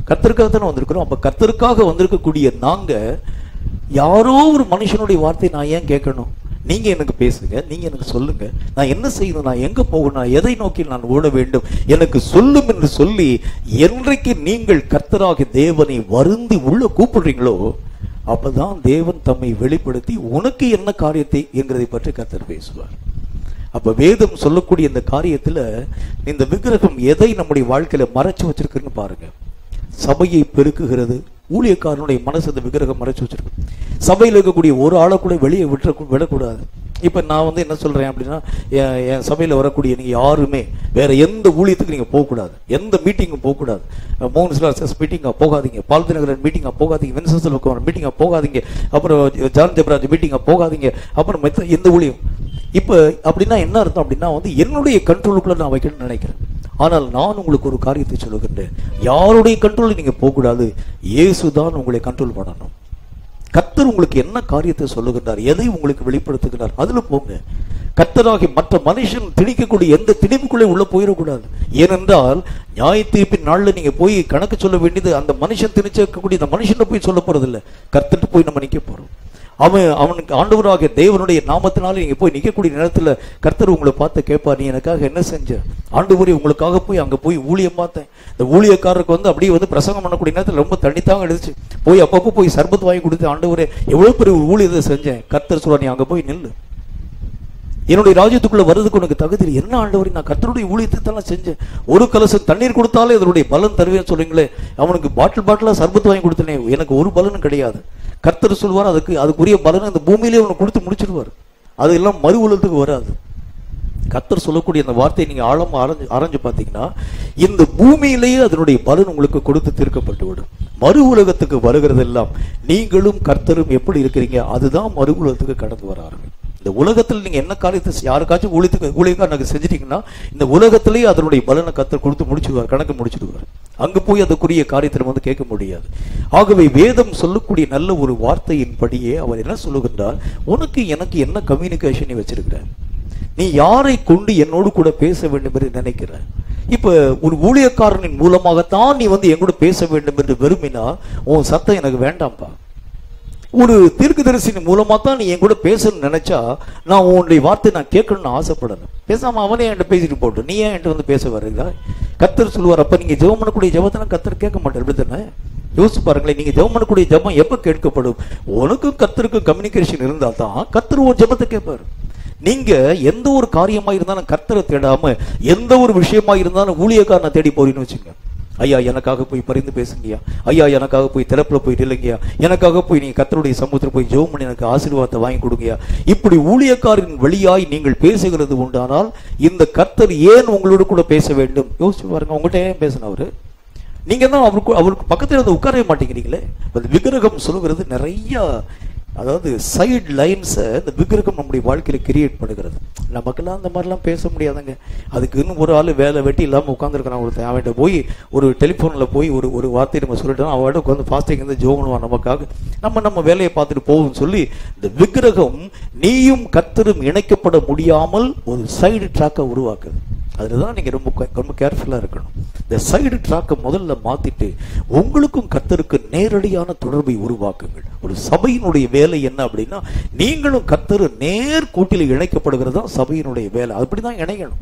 கர்த்தருக்காக தானே வந்திருக்கிறோம். அப்ப கர்த்தருக்காக வந்திருக்கக்கூடிய நாங்க யாரோ ஒரு மனுஷனுடைய வார்த்தை நான் ஏன் கேட்கணும்? நீங்க எனக்கு பேசுங்க, நீங்க எனக்கு சொல்லுங்க, நான் என்ன செய்யணும், நான் எங்க போகணும், எதை நோக்கி நான் ஓட வேண்டும், எனக்கு சொல்லும் என்று சொல்லி என்றைக்கு நீங்கள் கர்த்தராகிய தேவனை வருந்தி உள்ள கூப்பிடுறீங்களோ அப்பதான் தேவன் தம்மை வெளிப்படுத்தி உனக்கு என்ன காரியத்தை என்கிறதை பற்றி கர்த்தர் பேசுவார். அப்ப வேதம் சொல்லக்கூடிய இந்த காரியத்துல இந்த விக்கிரகம் எதை நம்முடைய வாழ்க்கையில மறைச்சு வச்சிருக்குன்னு பாருங்க. சபையை பெருக்குகிறது. ஊழியக்காரனுடைய மனசு அந்த விக்கிரகம் மறைச்சு வச்சிருக்கு. சபையில் இருக்கக்கூடிய ஒரு ஆளை கூட வெளியே விடக்கூடாது. இப்ப நான் வந்து என்ன சொல்றேன் அப்படின்னா, என் சபையில வரக்கூடிய நீங்க யாருமே வேற எந்த ஊழியத்துக்கு நீங்க போகக்கூடாது, எந்த மீட்டிங்கும் போகக்கூடாது. மோகன்ஸ்லாஸ் மீட்டிங்கா போகாதீங்க, பால்தினகரன் மீட்டிங்கா போகாதீங்க, வென்சல் மீட்டிங்கா போகாதீங்க, அப்புறம் ஜான் ஜெபராஜ் மீட்டிங்கா போகாதீங்க, அப்புறம் எந்த ஊழியம். இப்ப அப்படின்னா என்ன அர்த்தம் அப்படின்னா வந்து என்னுடைய கண்ட்ரோலுக்குள்ள நான் வைக்கணும்னு நினைக்கிறேன். ஆனால் நான் உங்களுக்கு ஒரு காரியத்தை சொல்லுகின்றேன், யாருடைய கண்ட்ரோல் நீங்க போகக்கூடாது, இயேசுதான் உங்களை கண்ட்ரோல் பண்ணணும். கர்த்தர் உங்களுக்கு என்ன காரியத்தை சொல்லுகின்றார், எதை உங்களுக்கு வெளிப்படுத்துகிறார், அதுல போங்க. கர்த்தராகி மற்ற மனுஷன் திணிக்கக்கூடிய எந்த திணிப்புக்குள்ளே உள்ள போயிடக்கூடாது. ஏனென்றால் நியாய தீர்ப்பின் நாள்ல நீங்க போய் கணக்கு சொல்ல வேண்டியது அந்த மனுஷன் திணிச்சக்கூடிய அந்த மனுஷனை போய் சொல்ல போறது இல்லை, கர்த்தர்கிட்ட போய் நம்ம நிக்க போறோம். அவனுக்கு ஆண்டவராகிய தேவனுடைய நாமத்தினால நீங்க போய் நிற்கக்கூடிய நேரத்துல கர்த்தர் உங்களை பார்த்து கேட்பார், நீ எனக்காக என்ன செஞ்ச? ஆண்டவரே உங்களுக்காக போய் அங்க போய் ஊழியம் பார்த்தேன். இந்த ஊழியக்காரருக்கு வந்து அப்படியே வந்து பிரசங்கம் பண்ணக்கூடிய நேரத்தில் ரொம்ப தண்ணித்தாங்க எடுத்துச்சு. போய் அப்பப்போ போய் சர்பத் வாங்கி கொடுத்து, ஆண்டவரே எவ்வளவு பெரிய ஒரு ஊழியத்தை செஞ்சேன். கர்த்தர் சொல்றா, நீ அங்க போய் நில்லு, என்னுடைய ராஜ்யத்துக்குள்ள வர்றதுக்கு உனக்கு தகுதி என்ன? ஆண்டவரே நான் கர்த்தருடைய ஊழியத்தை தான் செஞ்சேன், ஒரு கலசம் தண்ணீர் கொடுத்தாலே அதனுடைய பலன் தருவேன்னு சொல்றீங்களே, அவனுக்கு பாட்டிலா சர்பத் வாங்கி கொடுத்தனே, எனக்கு ஒரு பலனும் கிடையாது. கர்த்தர் சொல்வார், அதுக்குரிய பலனை இந்த பூமியிலே உனக்கு கொடுத்து முடிச்சிடுவார். அது எல்லாம் மறு உலகத்துக்கு வராது. கர்த்தர் சொல்லக்கூடிய அந்த வார்த்தையை நீங்க ஆழமா ஆராய்ஞ்சு பார்த்தீங்கன்னா இந்த பூமியிலேயே அதனுடைய பலன் உங்களுக்கு கொடுத்து தீர்க்கப்பட்டு விடும். மறு உலகத்துக்கு வருகிறதெல்லாம் நீங்களும் கர்த்தரும் எப்படி இருக்கிறீங்க அதுதான் மறு உலகத்துக்கு கடந்து வர ஆரம்பிக்கும். இந்த உலகத்தில் நீங்க என்ன காரியத்தை யாருக்காச்சும் ஊழியக்காரனுக்கு செஞ்சிட்டீங்கன்னா இந்த உலகத்திலேயே அதனுடைய பலனை கர்த்தர் கொடுத்து முடிச்சுடுவார், கணக்கு முடிச்சுடுவார். அங்க போய் அதுக்குரிய காரியத்தில் வந்து கேட்க முடியாது. ஆகவே வேதம் சொல்லக்கூடிய நல்ல ஒரு வார்த்தையின் படியே அவர் என்ன சொல்லுகின்றார், உனக்கு எனக்கு என்ன கம்யூனிகேஷன் வச்சிருக்கிற, நீ யாரை கொண்டு என்னோடு கூட பேச வேண்டும் என்று நினைக்கிற. இப்ப ஒரு ஊழியக்காரனின் மூலமாகத்தான் நீ வந்து என் கூட பேச வேண்டும் என்று விரும்பினா உன் சத்தம் எனக்கு வேண்டாம்ப்பா. ஒரு தீர்க்கதரிசியின் மூலமா தான் நீ என் கூட பேசணும்னு நினைச்சா நான் உன்னுடைய வார்த்தை நான் கேட்கணும்னு ஆசைப்படணும். பேசாம அவனே என்கிட்ட பேசிட்டு போட்டு நீ ஏன் என்கிட்ட வந்து பேச வர்றீங்களா? கர்த்தர் சொல்லுவார், அப்ப நீங்க ஜெபம் பண்ணக்கூடிய ஜெபத்தை கர்த்தர் கேட்க மாட்டார். இப்படி தானே? யோசிச்சு பாருங்களேன், நீங்க ஜெபம் பண்ணக்கூடிய ஜெபம் எப்ப கேட்கப்படும்? உனக்கும் கர்த்தருக்கும் கம்யூனிகேஷன் இருந்தா தான் கர்த்தர் ஒரு ஜெபத்தை கேட்பாரு. நீங்க எந்த ஒரு காரியமா இருந்தாலும் கர்த்தரை தேடாம எந்த ஒரு விஷயமா இருந்தாலும் ஊழியக்காரனை தேடி போறீங்கன்னு வச்சுங்க, ஐயா எனக்காக போய் பரிந்து பேசுங்கய்யா, ஐயா எனக்காக போய் திறப்புல போய் இல்லைங்கய்யா, எனக்காக போய் நீங்க கர்த்தருடைய சமூகத்தில் போய் ஜெபம் பண்ணி எனக்கு ஆசீர்வாதத்தை வாங்கி கொடுங்கய்யா, இப்படி ஊழியக்காரின் வழியாய் நீங்கள் பேசுகிறது உண்டானால் இந்த கர்த்தர் ஏன் உங்களோட கூட பேச வேண்டும்? யோசிச்சு பாருங்க. உங்கள்கிட்ட ஏன் பேசணும் அவரு? நீங்க தான் அவருக்கு பக்கத்தில் வந்து உட்காரவே மாட்டேங்கிறீங்களே. விக்கிரகம் சொல்லுகிறது நிறைய, அதாவது சைடு லைன்ஸை இந்த விக்கிரகம் நம்முடைய வாழ்க்கையில கிரியேட் பண்ணுகிறது. நமக்கெல்லாம் அந்த மாதிரிலாம் பேச முடியாதுங்க. அதுக்கு இன்னும் ஒரு ஆள் வேலை வெட்டி இல்லாமல் உட்காந்துருக்கான் ஒருத்தன், அவன்கிட்ட போய் ஒரு டெலிஃபோனில் போய் ஒரு வார்த்தையை நம்ம சொல்லிட்டோம், அவன்கிட்ட உட்காந்து ஃபாஸ்டிங் இருந்து ஜெபம் பண்ணுவான் நமக்காக, நம்ம வேலையை பார்த்துட்டு போகும்னு சொல்லி இந்த விக்கிரகம் நீயும் கர்த்தரும் இணைக்கப்பட முடியாமல் ஒரு சைடு ட்ராக்கை உருவாக்குது. அதில் தான் நீங்கள் ரொம்ப கேர்ஃபுல்லாக இருக்கணும். இந்த சைடு ட்ராக்கை முதல்ல மாற்றிட்டு உங்களுக்கும் கர்த்தருக்கு நேரடியான தொடர்பை உருவாக்குங்கள். ஒரு சபையினுடைய வேலை என்ன அப்படின்னா, நீங்களும் கர்த்தரும் நேர் கூட்டில் இணைக்கப்படுகிறது தான் சபையினுடைய வேலை. அப்படி தான் இணைக்கணும்.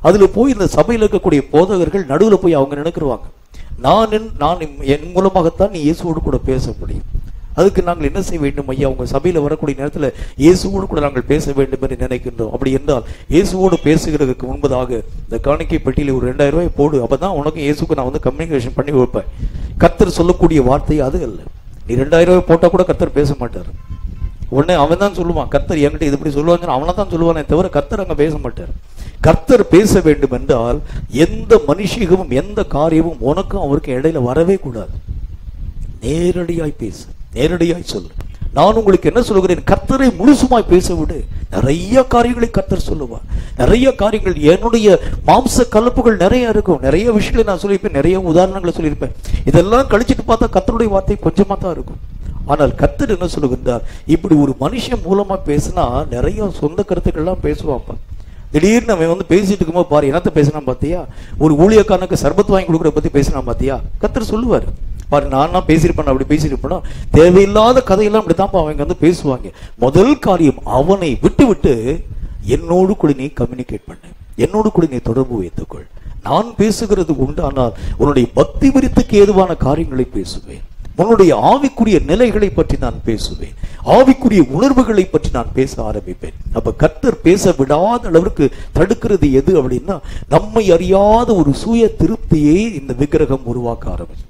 அதில் போய் இந்த சபையில் இருக்கக்கூடிய போதகர்கள் நடுவில் போய் அவங்க நினைக்கிறாங்க, நான் என் மூலமாகத்தான் நீ இயேசுவோடு கூட பேச முடியும். அதுக்கு நாங்கள் என்ன செய்ய வேண்டும் ஐயா? உங்க சபையில் வரக்கூடிய நேரத்தில் இயேசுவோடு கூட நாங்கள் பேச வேண்டும் என்று நினைக்கின்றோம். அப்படி என்றால் இயேசுவோடு பேசுகிறதுக்கு முன்பதாக இந்த காணிக்கை பெட்டியில் ஒரு 2000 ரூபாய் போடு, அப்பதான் உனக்கு இயேசுக்கு நான் வந்து கம்யூனிகேஷன் பண்ணி வைப்பேன். கர்த்தர் சொல்லக்கூடிய வார்த்தை அது அல்ல. நீ 2000 ரூபாய் போட்டா கூட கர்த்தர் பேச மாட்டார். உடனே அவன் தான் சொல்லுவான், கர்த்தர் என்கிட்ட இது இப்படி சொல்லுவாங்க, அவனை தான் சொல்லுவானே தவிர கர்த்தர் அங்க பேச மாட்டார். கர்த்தர் பேச வேண்டும் என்றால் எந்த மனுஷிகமும் எந்த காரியமும் உனக்கும் அவருக்கு இடையில வரவே கூடாது. நேரடியாய் பேசு, நேரடியாய் சொல்லு. நான் உங்களுக்கு என்ன சொல்லுகிறேன், கர்த்தரை முழுசுமாய் பேச விடு. நிறைய காரியங்களை கர்த்தர் சொல்லுவார். நிறைய காரியங்கள், என்னுடைய மாம்ச கலப்புகள் நிறைய இருக்கும். நிறைய விஷயங்களை நான் சொல்லியிருப்பேன், நிறைய உதாரணங்களை சொல்லியிருப்பேன். இதெல்லாம் கழிச்சிட்டு பார்த்தா கர்த்தருடைய வார்த்தை கொஞ்சமா தான் இருக்கும். ஆனால் கர்த்தர் என்ன சொல்லுகின்றார், இப்படி ஒரு மனுஷன் மூலமா பேசினா நிறைய சொந்த கருத்துக்கள்லாம் பேசுவாப்பா. திடீர்னு அவன் வந்து பேசிட்டு இருக்கும்போது பாரு என்னத்தை பேசினா பாத்தியா, ஒரு ஊழியக்காரனுக்கு சர்பத் வாங்கி கொடுக்குற பத்தி பேசினா பாத்தியா, கர்த்தர் சொல்லுவார் பாரு, நான் பேசியிருப்பேன் அப்படி பேசியிருப்பேனா, தேவையில்லாத கதையெல்லாம் அப்படித்தான் அவங்க வந்து பேசுவாங்க. முதல் காரியம், அவனை விட்டு விட்டு என்னோடு கூட நீ கம்யூனிகேட் பண்ண, என்னோடு கூட நீ தொடர்பு வைத்துக்கொள். நான் பேசுகிறது உண்டானால் உன்னுடைய பக்தி விருத்துக்கு ஏதுவான காரியங்களை பேசுவேன். உன்னுடைய ஆவிக்குரிய நிலைகளை பற்றி நான் பேசுவேன். ஆவிக்குரிய உணர்வுகளை பற்றி நான் பேச ஆரம்பிப்பேன். அப்ப கர்த்தர் பேச விடாத அளவிற்கு தடுக்கிறது எது அப்படின்னா, நம்மை அறியாத ஒரு சுய திருப்தியை இந்த விக்கிரகம் உருவாக்க ஆரம்பிச்சு.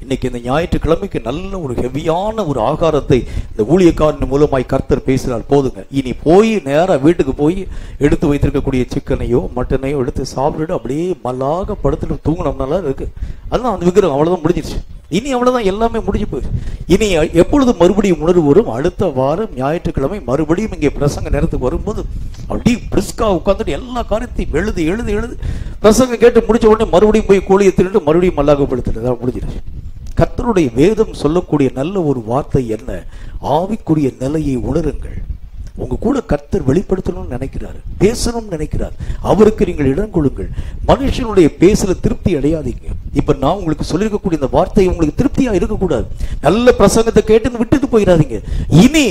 இன்னைக்கு இந்த ஞாயிற்றுக்கிழமைக்கு நல்ல ஒரு ஹெவியான ஒரு ஆகாரத்தை இந்த ஊழியக்காரன் மூலமாய் கர்த்தர் பேசினார். போதுங்க, இனி போய் நேரா வீட்டுக்கு போய் எடுத்து வைத்திருக்கக்கூடிய சிக்கனையோ மட்டனையோ எடுத்து சாப்பிட்டுட்டு அப்படியே மல்லாக படுத்துட்டு தூங்கினோம்னால இருக்கு. அதுதான் அந்த விக்கிரகம், அவ்வளவுதான் முடிஞ்சிருச்சு. இனி அவ்வளவுதான், எல்லாமே முடிஞ்சு போயிடுச்சு. இனி எப்பொழுது மறுபடியும் உணர்வு வரும்? அடுத்த வாரம் ஞாயிற்றுக்கிழமை மறுபடியும் இங்கே பிரசங்க நேரத்துக்கு வரும்போது அப்படியே பிரிஸ்கா உட்காந்துட்டு எல்லா காரியத்தையும் எழுது எழுது எழுது பிரசங்கம் கேட்டு முடிச்ச உடனே மறுபடியும் போய் கோழியை திருட்டு மறுபடியும் மல்லாகப்படுத்திட்டு முடிஞ்சிருச்சு. கர்த்தருடைய வேதம் சொல்லக்கூடிய நல்ல ஒரு வார்த்தை என்ன? ஆவிக்குரிய நிலையை உணருங்கள். உங்க கூட கர்த்தர் வெளிப்படுத்தணும்னு நினைக்கிறாரு, பேசணும்னு நினைக்கிறார். அவருக்கு நீங்கள் இடம் கொடுங்கள். மனுஷனுடைய பேசல திருப்தி அடையாதீங்க. இப்ப நான் உங்களுக்கு சொல்லியிருக்கக்கூடிய இந்த வார்த்தை உங்களுக்கு திருப்தியா இருக்கக்கூடாது. நல்ல பிரசங்கத்தை கேட்டு விட்டுட்டு போயிடாதீங்க. இனி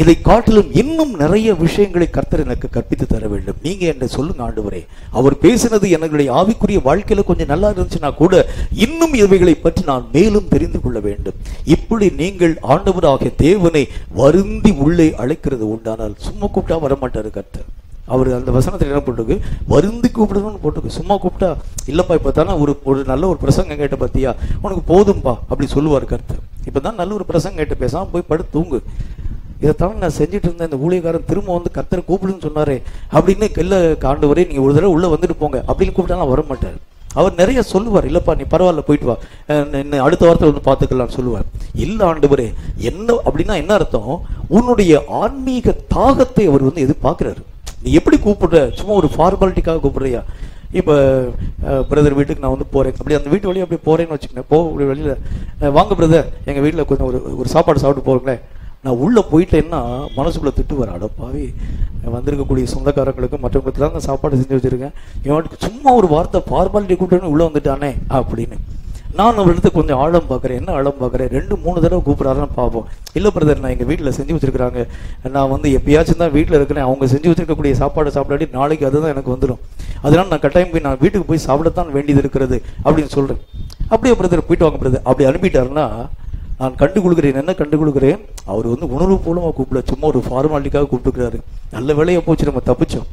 இதை காட்டிலும் இன்னும் நிறைய விஷயங்களை கர்த்தர் எனக்கு கற்பித்து தர வேண்டும். நீங்க என்ன சொல்லுங்க ஆண்டவரே, அவர் பேசினது என்னுடைய ஆவிக்குரிய வாழ்க்கையில கொஞ்சம் நல்லா இருந்துச்சுன்னா கூட இன்னும் இவைகளை பற்றி நான் மேலும் தெரிந்து கொள்ள வேண்டும். இப்படி நீங்கள் ஆண்டவராகிய தேவனை வருந்தி உள்ளே அழைக்கிறது உண்டான சும்மா கூப்பிட்டா வரமாட்டாரு கர்த்தர். அவர் அந்த வசனத்தில் என்ன போட்டுருக்கு, வருந்தி கூப்பிடுன்னு போட்டுருக்கு. சும்மா கூப்பிட்டா இல்லப்பா இப்பதானே ஒரு நல்ல ஒரு பிரசங்கம் கேட்ட பத்தியா, உனக்கு போதும்பா அப்படி சொல்லுவார் கர்த்தர். இப்பதான் நல்ல ஒரு பிரசங்கம் கேட்டு பேசாம போய் படுத்து தூங்கு. இதைத்தான் நான் செஞ்சுட்டு இருந்தேன். இந்த ஊழியக்காரன் திரும்ப வந்து கர்த்தரை கூப்பிடுன்னு சொன்னாரே அப்படின்னு, இல்ல ஆண்டவரே நீங்க ஒரு தடவை உள்ள வந்துட்டு போங்க அப்படின்னு கூப்பிட்டாலும் வரமாட்டாரு. அவர் நிறைய சொல்லுவார், இல்லப்பா நீ பரவாயில்ல போயிட்டு வா, அடுத்த வாரத்தை வந்து பார்த்துக்கலாம்னு சொல்லுவார். இல்ல ஆண்டவரே என்ன அப்படின்னா என்ன அர்த்தம்? உன்னுடைய ஆன்மீக தாகத்தை அவர் வந்து எதிர்பார்க்கிறாரு. நீ எப்படி கூப்பிடுற? சும்மா ஒரு ஃபார்மாலிட்டிக்காக கூப்பிடுறியா? இப்போ பிரதர் வீட்டுக்கு நான் வந்து போகிறேன், அப்படி அந்த வீட்டு வழியாக அப்படி போகிறேன்னு வச்சுக்கோங்க, அப்படி வெளியில் வாங்க பிரதர் எங்கள் வீட்டில் கொஞ்சம் ஒரு சாப்பாடு சாப்பிட்டு போகிறேங்களேன். நான் உள்ளே போயிட்டேன்னா மனசுக்குள்ளே திட்டு வர, அடப்பாவே வந்திருக்கக்கூடிய சொந்தக்காரங்களுக்கும் மற்றவங்களுக்கு தான் சாப்பாடு செஞ்சு வச்சுருக்கேன், இவனுக்கு சும்மா ஒரு வார்த்தை ஃபார்மாலிட்டி கூப்பிட்டுன்னு உள்ளே வந்துட்டானே அப்படின்னு. நான் ஒரு இடத்துக்கு கொஞ்சம் ஆழம் பார்க்குறேன். என்ன ஆழம் பார்க்குறேன்? 2-3 தடவை கூப்பிட்றாருன்னு பார்ப்போம். இல்லை பிரதர் நான் எங்கள் வீட்டில் செஞ்சு வச்சுருக்கிறாங்க, நான் வந்து எப்பயாச்சும் தான் வீட்டில் இருக்கிறேன், அவங்க செஞ்சு வச்சுருக்கக்கூடிய சாப்பாடு சாப்பிடாட்டி நாளைக்கு அதுதான் எனக்கு வந்துடும், அதனால் நான் கட்டாயம் போய் நான் வீட்டுக்கு போய் சாப்பிடத்தான் வேண்டியது இருக்கிறது அப்படின்னு சொல்கிறேன். அப்படியே பிரதர் போயிட்டு வாங்க பிரதர் அப்படி அனுப்பிட்டாருன்னா நான் கண்டு கொடுக்குறேன். என்ன கண்டு கொடுக்குறேன்? அவர் வந்து உணர்வு பூலமாக கூப்பிடல, சும்மா ஒரு ஃபார்மாலிட்டிக்காக கூப்பிட்டுக்கிறாரு. நல்ல வேலையை போச்சு, நம்ம தப்பிச்சோம்.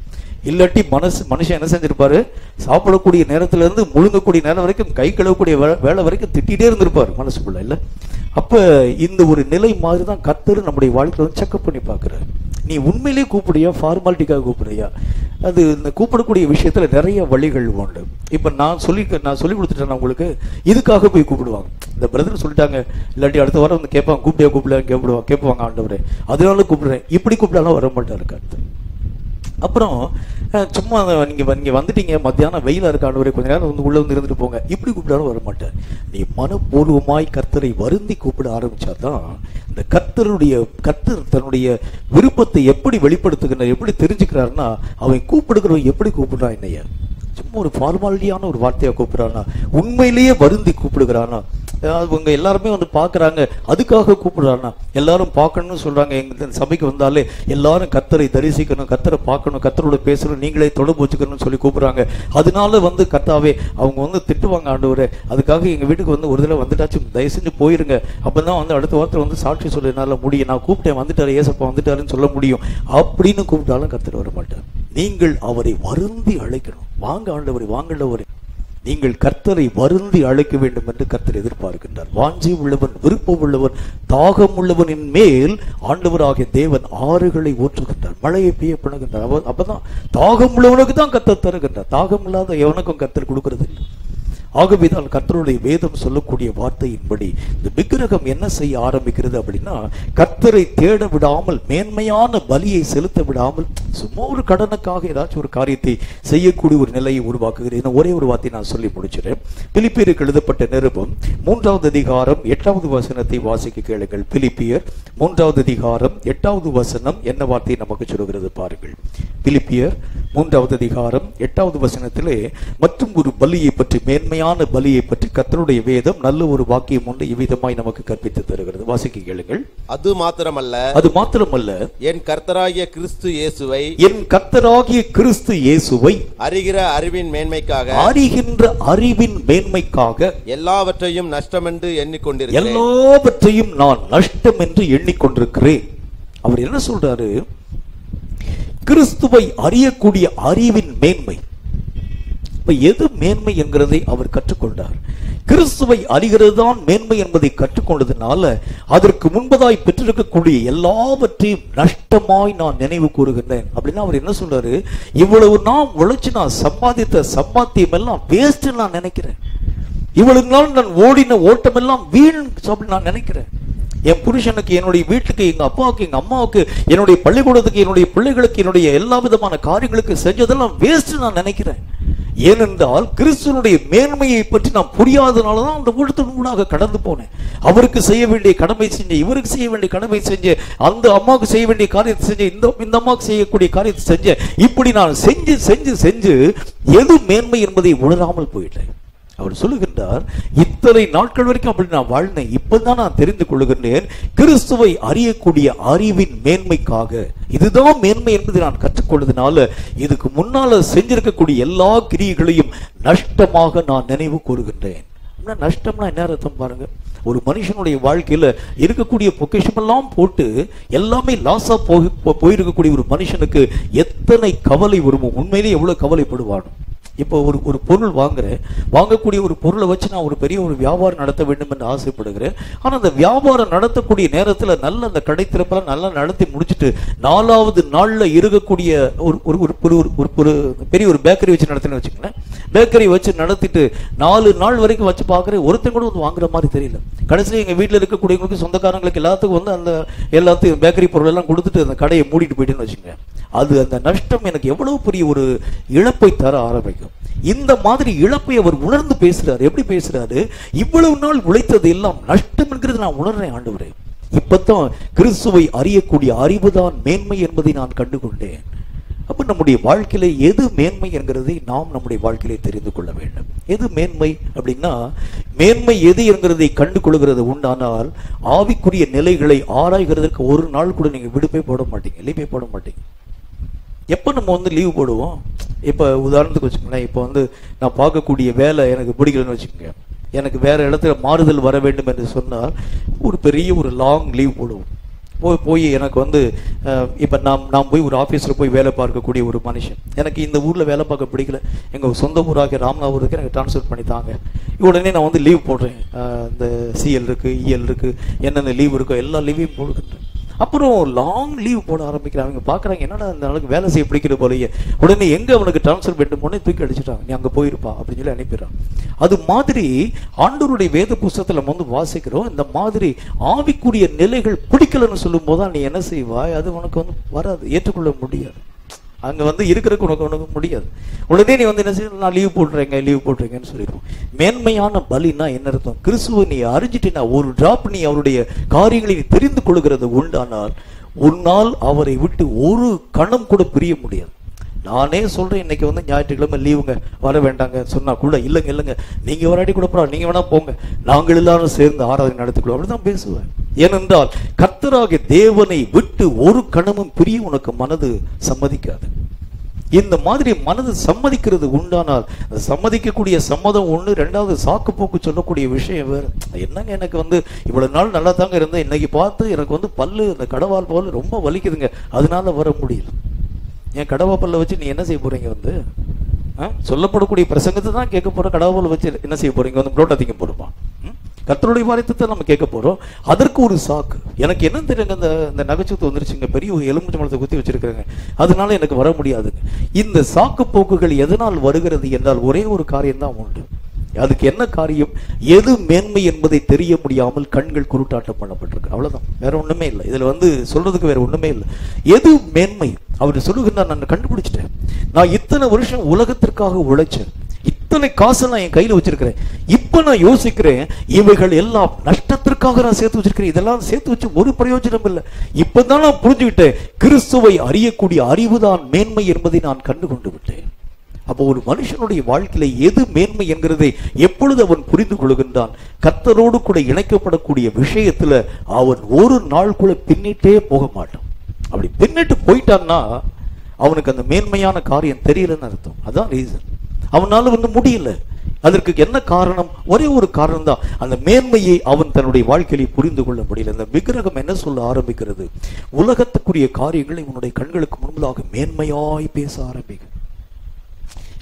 இல்லாட்டி மனுஷன் என்ன செஞ்சிருப்பாரு? சாப்பிடக்கூடிய நேரத்துல இருந்து முழுங்கக்கூடிய நேரம் வரைக்கும், கை கழுவக்கூடிய வேலை வரைக்கும் திட்டிகிட்டே இருந்திருப்பாரு மனசுக்குள்ள. இல்ல அப்ப இந்த ஒரு நிலை மாதிரி தான் கர்த்தர் நம்முடைய வாழ்க்கையில வந்து செக்அப் பண்ணி பார்க்கிறாரு. நீ உண்மையிலேயே கூப்பிடுறியா, ஃபார்மாலிட்டிக்காக கூப்பிடுறியா? அது இந்த கூப்பிடக்கூடிய விஷயத்துல நிறைய வழிகள் உண்டு. இப்ப நான் சொல்லி கொடுத்துட்டேன் உங்களுக்கு, இதுக்காக போய் கூப்பிடுவாங்க. இந்த பிரதர் சொல்லிட்டாங்க, இல்லாட்டி அடுத்த வாரம் வந்து கேட்பாங்க, கூப்பிடல கேட்பாங்க ஆண்டவரே அதனால கூப்பிடுறேன், இப்படி கூப்பிட்டாலும் வர மாட்டாரு கர்த்தர். அப்புறம் சும்மா நீங்க வந்துட்டீங்க, மத்தியானம் வெயிலா இருக்க ஆண்டவரே கொஞ்ச நேரம் வந்து உள்ள வந்து இருந்துட்டு போங்க, இப்படி கூப்பிடாலும் வர மாட்டேன். நீ மனப்பூர்வமாய் கர்த்தரை வருந்தி கூப்பிட ஆரம்பிச்சாதான் இந்த கர்த்தர் தன்னுடைய விருப்பத்தை எப்படி வெளிப்படுத்துகிறார், எப்படி தெரிஞ்சுக்கிறாருன்னா, அவன் கூப்பிடுகிறவன் எப்படி கூப்பிடுறான் என்னைய, சும்மா ஒரு ஃபார்மாலிட்டியான ஒரு வார்த்தையை கூப்பிடுறானா, உண்மையிலேயே வருந்தி கூப்பிடுகிறானா, அவங்க எல்லாருமே வந்து பாக்குறாங்க அதுக்காக கூப்பிடுறானா, எல்லாரும் பார்க்கணும்னு சொல்றாங்க. எங்க சபைக்கு வந்தாலே எல்லாரும் கர்த்தரை தரிசிக்கணும், கர்த்தரை பார்க்கணும், கர்த்தரோட பேசணும், நீங்களே தொடர்பு வச்சுக்கணும்னு சொல்லி கூப்பிடுறாங்க. அதனால வந்து கர்த்தாவே அவங்க வந்து திட்டுவாங்க ஆண்டவரே, அதுக்காக எங்க வீட்டுக்கு வந்து ஒரு தடவை வந்துட்டாச்சும் தயவு செஞ்சு போயிருங்க, அப்பதான் வந்து அடுத்த வாரத்தில் வந்து சாட்சி சொல்ல என்னால முடியும், நான் கூப்பிட்டேன் வந்துட்டாரு, ஏசப்பா வந்துட்டாருன்னு சொல்ல முடியும் அப்படின்னு கூப்பிட்டாலும் கர்த்தர் வர மாட்டார். நீங்கள் அவரை வருந்தி அழைக்கணும். வாங்க ஆண்டவரே, வாங்கண்டவரே, நீங்கள் கர்த்தரை வருந்தி அழைக்க வேண்டும் என்று கர்த்தர் எதிர்பார்க்கின்றார். வாஞ்சி உள்ளவன், விருப்பம் உள்ளவன், தாகம் உள்ளவனின் மேல் ஆண்டவராகிய தேவன் ஆறுகளை ஊற்றுகின்றார், மழையை பெய்ய பண்ணுகின்றார். அப்பதான் தாகம் உள்ளவனுக்கு தான் கர்த்தர் தருகின்றார், தாகம் இல்லாத எவனுக்கும் கர்த்தர் கொடுக்கிறது இல்லை. ஆகவேதான் கர்த்தருடைய வேதம் சொல்லக்கூடிய வார்த்தையின்படி இந்த விக்கிரகம் என்ன செய்ய ஆரம்பிக்கிறது அப்படின்னா, கர்த்தரை தேட விடாமல், மேன்மையான பலியை செலுத்த விடாமல், சும்மா ஒரு கடனுக்காக ஏதாச்சும் ஒரு காரியத்தை செய்யக்கூடிய ஒரு நிலையை உருவாக்குகிறேன். ஒரே ஒரு வார்த்தை நான் சொல்லி முடிச்சிடறேன். பிலிப்பியருக்கு எழுதப்பட்ட நிருபம் 3வது அதிகாரம் 8வது வசனத்தை வாசிக்க கேளுங்கள். பிலிப்பியர் 3வது அதிகாரம் 8வது வசனம் என்ன வார்த்தை நமக்கு சொல்கிறது பாருங்கள். பிலிப்பியர் 3வது அதிகாரம் 8வது வசனத்திலே மற்றும் ஒரு பலியை பற்றி, மேன்மையான பலியை பற்றி கர்த்தருடைய வேதம் நல்ல ஒரு வாக்கியம் ஒன்று இவ்விதமாய் நமக்கு கற்பித்து தருகிறது. வாசிக்க கேளுங்கள். அது மாத்திரமல்ல என் கர்த்தராகிய கிறிஸ்து இயேசுவை அறிகிற அறிவின் மேன்மைக்காக எல்லாவற்றையும் நஷ்டம் என்று எண்ணிக்கொண்டிருக்கிறேன். எல்லாவற்றையும் நான் நஷ்டம் என்று எண்ணிக்கொண்டிருக்கிறேன். அவர் என்ன சொல்றாரு? கிறிஸ்துவை அறியக்கூடிய அறிவின் மேன்மை. எது மேன்மை என்கிறதை அவர் கற்றுக்கொண்டார். கிறிஸ்துவை அறிகிறது தான் மேன்மை என்பதை கற்றுக்கொண்டதுனால அதற்கு முன்பதாய் பெற்றிருக்கக்கூடிய எல்லாவற்றையும் நஷ்டமாய் நான் நினைவு கூறுகின்றேன். அப்படின்னா அவர் என்ன சொல்றாரு? இவ்வளவு நான் உழைச்சு நான் சம்பாதித்த சம்பாத்தியம் எல்லாம் வேஸ்ட் நான் நினைக்கிறேன், இவ்வளவு நாள் நான் ஓடின ஓட்டம் எல்லாம் வீண் நான் நினைக்கிறேன். என் புருஷனுக்கு, என்னுடைய வீட்டுக்கு, எங்க அப்பாவுக்கு, எங்க அம்மாவுக்கு, என்னுடைய பள்ளிக்கூடத்துக்கு, என்னுடைய பிள்ளைகளுக்கு, என்னுடைய எல்லா விதமான காரியங்களுக்கு செஞ்சதெல்லாம் வேஸ்ட் நான் நினைக்கிறேன். ஏனென்றால் கிறிஸ்துவனுடைய மேன்மையை பற்றி நான் புரியாதனாலதான் அந்த ஊழத்தினூடாக கடந்து போனேன். அவருக்கு செய்ய வேண்டிய கடமை செஞ்சேன், இவருக்கு செய்ய வேண்டிய கடமை செஞ்சேன், அந்த அம்மாவுக்கு செய்ய வேண்டிய காரியத்தை செஞ்சேன், இந்த அம்மாவுக்கு செய்யக்கூடிய காரியத்தை செஞ்சேன். இப்படி நான் செஞ்சு செஞ்சு செஞ்சு எது மேன்மை என்பதை உணராமல் போயிட்டேன். அவர் சொல்லுகின்றார், இத்தனை நாட்கள் வரைக்கும் அப்படி நான் வாழ்ந்தேன், இப்பதான் நான் தெரிந்து கொள்ளுகின்றேன் கிறிஸ்துவை அறியக்கூடிய அறிவின் மேன்மைக்காக. இதுதான் மேன்மை என்பதை நான் கற்றுக்கொண்டதுனால இதுக்கு முன்னால செஞ்சிருக்கக்கூடிய எல்லா கிரியைகளையும் நஷ்டமாக நான் நினைவு கூறுகின்றேன். நஷ்டம்னா என்ன அர்த்தம் பாருங்க. ஒரு மனுஷனுடைய வாழ்க்கையில இருக்கக்கூடிய பொக்கிஷம் எல்லாம் போட்டு எல்லாமே லாஸா போயிருக்கக்கூடிய ஒரு மனுஷனுக்கு எத்தனை கவலை வருமோ, உண்மையிலே எவ்வளவு கவலைப்படுவானோ. இப்போ ஒரு பொருள் வாங்கக்கூடிய ஒரு பொருளை வச்சு நான் ஒரு பெரிய ஒரு வியாபாரம் நடத்த வேண்டும் என்று ஆசைப்படுகிறேன். ஆனா அந்த வியாபாரம் நடத்தக்கூடிய நேரத்துல நல்ல அந்த கடை திறப்பெல்லாம் நல்லா நடத்தி முடிச்சுட்டு 4வது நாள்ல இருக்கக்கூடிய ஒரு பெரிய ஒரு பேக்கரி வச்சு நடத்தினு வச்சுக்கோங்களேன். பேக்கரி வச்சு நடத்திட்டு 4 நாள் வரைக்கும் வச்சு பாக்குறேன், ஒருத்தன் கூட வந்து வாங்குற மாதிரி தெரியல. கடைசியில் எங்க வீட்டுல இருக்கக்கூடியவங்களுக்கு, சொந்தக்காரங்களுக்கு எல்லாத்துக்கும் வந்து அந்த எல்லாத்தையும் பேக்கரி பொருள் எல்லாம் கொடுத்துட்டு அந்த கடையை மூடிட்டு போயிட்டுன்னு வச்சுக்கோங்க. அது அந்த நஷ்டம் எனக்கு எவ்வளவு பெரிய ஒரு இழப்பை தர ஆரம்பிக்கும். இந்த மாதிரி இழப்பை அவர் உணர்ந்து பேசுறாரு. எப்படி பேசுறாரு? இவ்வளவு நாள் உழைத்தது எல்லாம் நஷ்டம் என்கிறது நான் உணர்றேன் ஆண்டவரே. இப்பதான் கிறிஸ்துவை அறியக்கூடிய அறிவுதான் மேன்மை என்பதை நான் கண்டுகொண்டேன். அப்ப நம்முடைய வாழ்க்கையில எது மேன்மை என்கிறதை நாம் நம்முடைய வாழ்க்கையிலே தெரிந்து கொள்ள வேண்டும். எது மேன்மை அப்படின்னா, மேன்மை எது என்கிறதை கண்டு கொள்கிறது உண்டானால் ஆவிக்குரிய நிலைகளை ஆராய்கிறதுக்கு ஒரு நாள் கூட நீங்க விடுப்பே போட மாட்டீங்க, லீவே போட மாட்டீங்க. எப்போ நம்ம வந்து லீவு போடுவோம்? இப்போ உதாரணத்துக்கு வச்சுக்கோங்களேன், இப்போ வந்து நான் பார்க்கக்கூடிய வேலை எனக்கு பிடிக்கலன்னு வச்சுக்கோங்க, எனக்கு வேற இடத்துல மாறுதல் வர வேண்டும் என்று சொன்னால் ஒரு பெரிய ஒரு லாங் லீவ் போடுவோம். போய் எனக்கு வந்து இப்போ நான் போய் ஒரு ஆஃபீஸில் போய் வேலை பார்க்கக்கூடிய ஒரு மனுஷன், எனக்கு இந்த ஊரில் வேலை பார்க்க பிடிக்கல, எங்கள் சொந்த ஊராக ராமநாதபுரத்துக்கு எனக்கு ட்ரான்ஸ்ஃபர் பண்ணித்தாங்க. உடனே நான் வந்து லீவ் போடுறேன். இந்த சிஎல் இருக்குது, இஎல் இருக்குது, என்னென்ன லீவ் இருக்கோ எல்லா லீவையும் போடுகின்றேன். அப்புறம் லாங் லீவ் போட ஆரம்பிக்கிறாங்க. பார்க்குறாங்க, என்னடா இந்த நாளுக்கு வேலை செய்ய பிடிக்கிற போலயே. உடனே எங்கே அவனுக்கு ட்ரான்ஸ்ஃபர் வேண்டும் போனே தூக்கி அடிச்சுட்டாங்க, நீ அங்கே போயிருப்பா அப்படின்னு சொல்லி அனுப்பிடுறான். அது மாதிரி ஆண்டவருடைய வேத புஸ்தகத்தில் நம்ம வந்து வாசிக்கிறோம். இந்த மாதிரி ஆவிக்குரிய நிலைகள் பிடிக்கலன்னு சொல்லும் போதுதான் நீ என்ன செய்வாய்? அது உனக்கு வந்து வராது, ஏற்றுக்கொள்ள முடியாது. அங்கே வந்து இருக்கிறதுக்கு உனக்கு முடியாது. உடனே நீ வந்து என்ன செய்ய, நான் லீவ் போட்டுறேங்கன்னு சொல்லிடுவோம். மேன்மையான பலினா என்ன அர்த்தம்? கிறிஸ்துவை நீ அறிஞ்சிட்டினா, ஒரு டிராப் நீ அவருடைய காரியங்களை நீ தெரிந்து கொள்கிறது உண்டானால் உன்னால் அவரை விட்டு ஒரு கணம் கூட பிரிய முடியாது. நானே சொல்றேன், இன்னைக்கு வந்து ஞாயிற்றுக்கிழமை லீவுங்க, வர வேண்டாங்க சொன்னா கூட இல்லைங்க நீங்க வராட்டி கூட போறா, நீங்க வேணா போங்க, நாங்கள் எல்லாரும் சேர்ந்து ஆராதனை நடத்திக்கொள்வோம் அப்படிதான் பேசுவேன். ஏனென்றால் கர்த்தராகிய தேவனை விட்டு ஒரு கணமும் பிரிய உனக்கு மனது சம்மதிக்காது. இந்த மாதிரி மனது சம்மதிக்கிறது உண்டானால், சம்மதிக்கக்கூடிய சம்மதம் ஒண்ணு, ரெண்டாவது சாக்கு போக்கு சொல்லக்கூடிய விஷயம் வேற. என்னங்க, எனக்கு வந்து இவ்வளவு நாள் நல்லா தாங்க இருந்தேன், இன்னைக்கு பார்த்து எனக்கு வந்து பல்லு, இந்த கடவால் போல ரொம்ப வலிக்குதுங்க, அதனால வர முடியல. என் கடவாப்பல்ல வச்சு நீ என்ன செய்ய போறீங்க? வந்து சொல்லப்படக்கூடிய பிரசங்கத்தை தான் கேட்க போற. கடவாப்பல்ல வச்சு என்ன செய்ய போறீங்க? வந்து புரோட்டா திங்க போறோமா? கர்த்தருடைய வார்த்தையை நம்ம கேட்க போறோம். அதற்கு ஒரு சாக்கு, எனக்கு என்ன தெரியுங்க, இந்த நகைச்சுவை வந்துருச்சுங்க, பெரிய எலுமிச்சை மரத்தை குத்தி வச்சிருக்காங்க, அதனால எனக்கு வர முடியாது. இந்த சாக்கு போக்குகள் எதனால் வருகிறது என்றால் ஒரே ஒரு காரியம் தான் உண்டு. அதுக்கு என்ன காரியம்? எது மேன்மை என்பதை தெரிய முடியாமல் கண்கள் குருட்டாட்டம் பண்ணப்பட்டிருக்கு, அவ்வளவுதான், வேற ஒண்ணுமே இல்லை. இதுல வந்து சொல்றதுக்கு வேற ஒண்ணுமே இல்லை. எது மேன்மை? அவர் சொல்லுகின்றார், நான் கண்டுபிடிச்சிட்டேன், நான் இத்தனை வருஷம் உலகத்திற்காக உழைச்சேன், இத்தனை காசு நான் என் கையில வச்சிருக்கிறேன், இப்ப நான் யோசிக்கிறேன் இவைகள் எல்லாம் நஷ்டத்திற்காக நான் சேர்த்து வச்சிருக்கிறேன், இதெல்லாம் சேர்த்து வச்சு ஒரு பிரயோஜனம் இல்லை. இப்பதான் நான் புரிஞ்சுக்கிட்டேன், கிறிஸ்துவை அறியக்கூடிய அறிவுதான் மேன்மை என்பதை நான் கண்டு கொண்டு விட்டேன். அப்போ ஒரு மனுஷனுடைய வாழ்க்கையில எது மேன்மை என்கிறதை எப்பொழுது அவன் புரிந்து கொள்கின்றான், கர்த்தரோடு கூட இணைக்கப்படக்கூடிய விஷயத்துல அவன் ஒரு நாள் கூட பின்னிட்டே போக மாட்டான். அப்படி பின்னிட்டு போயிட்டான்னா அவனுக்கு அந்த மேன்மையான காரியம் தெரியலன்னு அர்த்தம். அதான் ரீசன். அவனால வந்து முடியல. அதற்கு என்ன காரணம்? ஒரே ஒரு காரணம் தான், அந்த மேன்மையை அவன் தன்னுடைய வாழ்க்கையை புரிந்து கொள்ள முடியல. இந்த விக்கிரகம் என்ன சொல்ல ஆரம்பிக்கிறது? உலகத்துக்குரிய காரியங்களை உன்னுடைய கண்களுக்கு முன்பதாக மேன்மையாய் பேச ஆரம்பிக்கும்.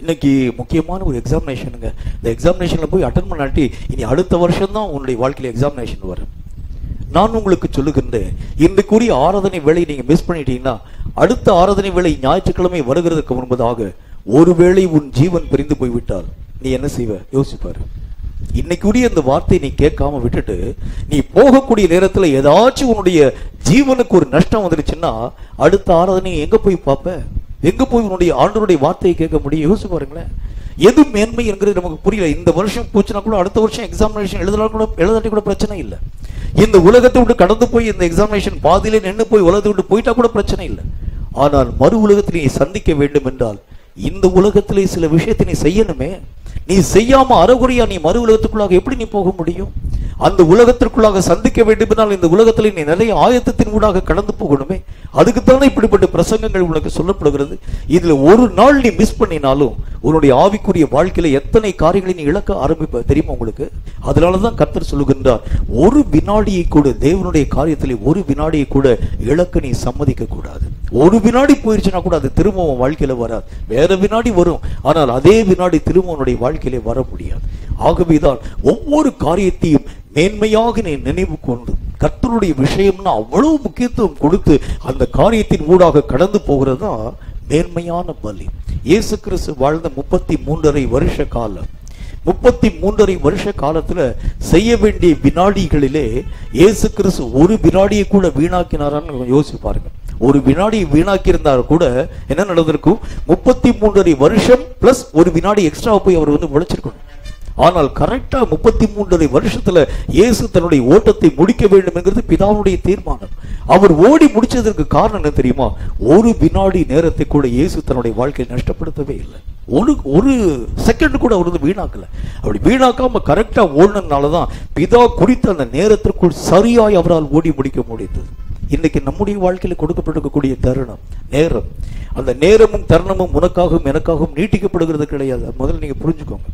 இன்னைக்கு முக்கியமான ஒரு எக்ஸாமினேஷனுங்க, இந்த எக்ஸாமினேஷன்ல போய் அட்டன் பண்ணாட்டி இனி அடுத்த வருஷம் தான் உன்னுடைய வாழ்க்கையில எக்ஸாமினேஷன் வரும். நான் உங்களுக்கு சொல்லுகின்றேன், இன்றைக்குரிய ஆராதனை வேலை நீங்க மிஸ் பண்ணிட்டீங்கன்னா அடுத்த ஆராதனை வேலை ஞாயிற்றுக்கிழமை வருகிறதுக்கு முன்பதாக ஒருவேளை உன் ஜீவன் பிரிந்து போய்விட்டால் நீ என்ன செய்வ? யோசிப்பாரு. இன்னைக்குரிய இந்த வார்த்தையை நீ கேட்காம விட்டுட்டு நீ போகக்கூடிய நேரத்துல ஏதாச்சும் உன்னுடைய ஜீவனுக்கு ஒரு நஷ்டம் வந்துருச்சுன்னா அடுத்த ஆராதனை எங்க போய் பார்ப்ப? எங்க போய் உன்னுடைய ஆண்டவருடைய வார்த்தையை கேட்க முடியும்? யோசிச்சு பாருங்களேன். எது மேன்மை என்கிறது நமக்கு புரியல. இந்த வருஷம் போச்சுன்னா கூட அடுத்த வருஷம் எக்ஸாமினேஷன் எழுதாட்டி கூட பிரச்சனை இல்லை. இந்த உலகத்தை விட்டு கடந்து போய் இந்த எக்ஸாமினேஷன் பாதியிலே நின்று போய் உலகத்தை விட்டு போயிட்டா கூட பிரச்சனை இல்லை. ஆனால் மறு உலகத்தில் நீ சந்திக்க வேண்டும் என்றால் இந்த உலகத்திலே சில விஷயத்தை நீ செய்யணுமே. நீ செய்யாம அறகுறையா நீ மறு உலகத்துக்குள்ளாக எப்படி நீ போக முடியும்? அந்த உலகத்திற்குள்ளாக சந்திக்க வேண்டும் என்றால் இந்த உலகத்தில் நீ நிறைய ஆயத்தத்தின் ஊடாக கடந்து போகணுமே. அதுக்குத்தானே இப்படிப்பட்ட பிரசங்கங்கள் உனக்கு சொல்லப்படுகிறது. இதுல ஒரு நாள் நீ மிஸ் பண்ணினாலும் உன்னுடைய ஆவிக்குரிய வாழ்க்கையில எத்தனை காரியங்களை நீ இழக்க ஆரம்பிப்ப தெரியுமா உங்களுக்கு? அதனாலதான் கர்த்தர் சொல்லுகின்றார், ஒரு வினாடியை கூட தேவனுடைய காரியத்திலே ஒரு வினாடியை கூட இழக்க நீ சம்மதிக்க கூடாது. ஒரு வினாடி போயிருச்சுன்னா கூட அது திரும்ப உன் வாழ்க்கையில வராது. வேற வேற வினாடி வரும், ஆனால் அதே வினாடி திரும்ப உன்னுடைய வாழ்க்கையிலே வர முடியாது. ஆகவேதான் ஒவ்வொரு காரியத்தையும் மேன்மையாக நீ நினைவு கொண்டு கர்த்தருடைய விஷயம்னா அவ்வளவு முக்கியத்துவம் கொடுத்து அந்த காரியத்தின் ஊடாக கடந்து போகிறது தான் மேன்மையான பலி. இயேசு கிறிஸ்து வாழ்ந்த 33.5 வருஷ காலம், 33.5 வருஷ காலத்துல செய்ய வேண்டிய வினாடிகளிலே இயேசு கிறிஸ்து ஒரு வினாடியை கூட வீணாக்கினாரான்னு யோசிச்சு பாருங்க. ஒரு வினாடி வீணாக்கி இருந்தாலும் கூட என்ன நடந்திருக்கும்? 33.5 வருஷம் பிளஸ் ஒரு வினாடி எக்ஸ்ட்ரா போய் அவர் வந்து உழைச்சிருக்கணும். ஆனால் கரெக்டா 33.5 வருஷத்துல இயேசு தன்னுடைய ஓட்டத்தை முடிக்க வேண்டும் என்கிறது பிதாவுடைய தீர்மானம். அவர் ஓடி முடிச்சதற்கு காரணம் என்ன தெரியுமா? ஒரு வினாடி நேரத்தை கூட இயேசு தன்னுடைய வாழ்க்கையை நஷ்டப்படுத்தவே இல்லை. ஒரு செகண்ட் கூட அவர் வந்து வீணாக்கல. அப்படி வீணாக்காம கரெக்டா ஓடினதுனாலதான் பிதா குறித்த அந்த நேரத்திற்குள் சரியாய் அவரால் ஓடி முடிக்க முடிந்தது. இன்னைக்கு நம்முடைய வாழ்க்கையில கொடுக்கப்பட்டிருக்கக்கூடிய தருணம், நேரம், அந்த நேரமும் தருணமும் உனக்காகவும் எனக்காகவும் நீட்டிக்கப்படுகிறது கிடையாது. முதல்ல நீங்க புரிஞ்சுக்கோங்க.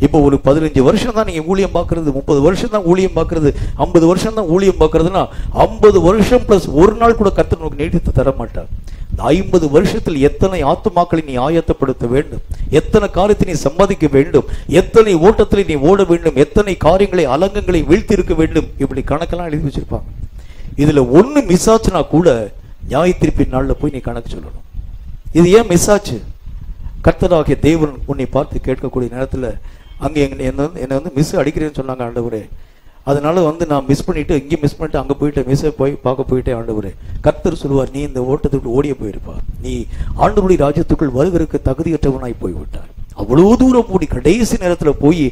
இப்போ ஒரு 15 வருஷம் தான் நீங்க ஊழியம் பார்க்கறது, 30 வருஷம் தான் ஊழியம் பார்க்கறது, 50 வருஷம் தான் ஊழியம் பார்க்கறதுன்னா 50 வருஷம் பிளஸ் ஒரு நாள் கூட கர்த்தர் உனக்கு நீட்டித்து தர மாட்டார். 50 வருஷத்தில் எத்தனை ஆத்துமாக்களை நீ ஆயத்தப்படுத்த வேண்டும், எத்தனை காரியத்தை நீ சம்பாதிக்க வேண்டும், எத்தனை ஓட்டத்தில் நீ ஓட வேண்டும், எத்தனை காரியங்களை அலங்கங்களை வீழ்த்தி இருக்க வேண்டும், இப்படி கணக்கெல்லாம் எழுதி வச்சிருப்பாங்க. இதுல ஒண்ணு மிஸ் ஆச்சுன்னா கூட நியாய தீர்ப்பின் நாள்ல போய் நீ கணக்கு சொல்லணும். இது ஏன் மிஸ் ஆச்சு? கர்த்தராகிய தேவன் உன்னை பார்த்து கேட்கக்கூடிய நேரத்துல அங்க என்ன வந்து மிஸ் அடிக்கிறேன்னு சொன்னாங்க ஆண்டவரே, அதனால வந்து நான் மிஸ் பண்ணிட்டு இங்கே மிஸ் பண்ணிட்டு அங்க போயிட்டு மிஸ்ஸை போய் பார்க்க போயிட்டே ஆண்டவரே. கர்த்தர் சொல்லுவார், நீ இந்த ஓட்டத்துக்கு ஓடிய போயிருப்பார், நீ ஆண்டவருடைய ராஜ்யத்துக்குள் வருகிறதுக்கு தகுதியற்றவனாய் போய்விட்டார். அவ்வளவு தூரம் ஓடி கடைசி நேரத்துல போய்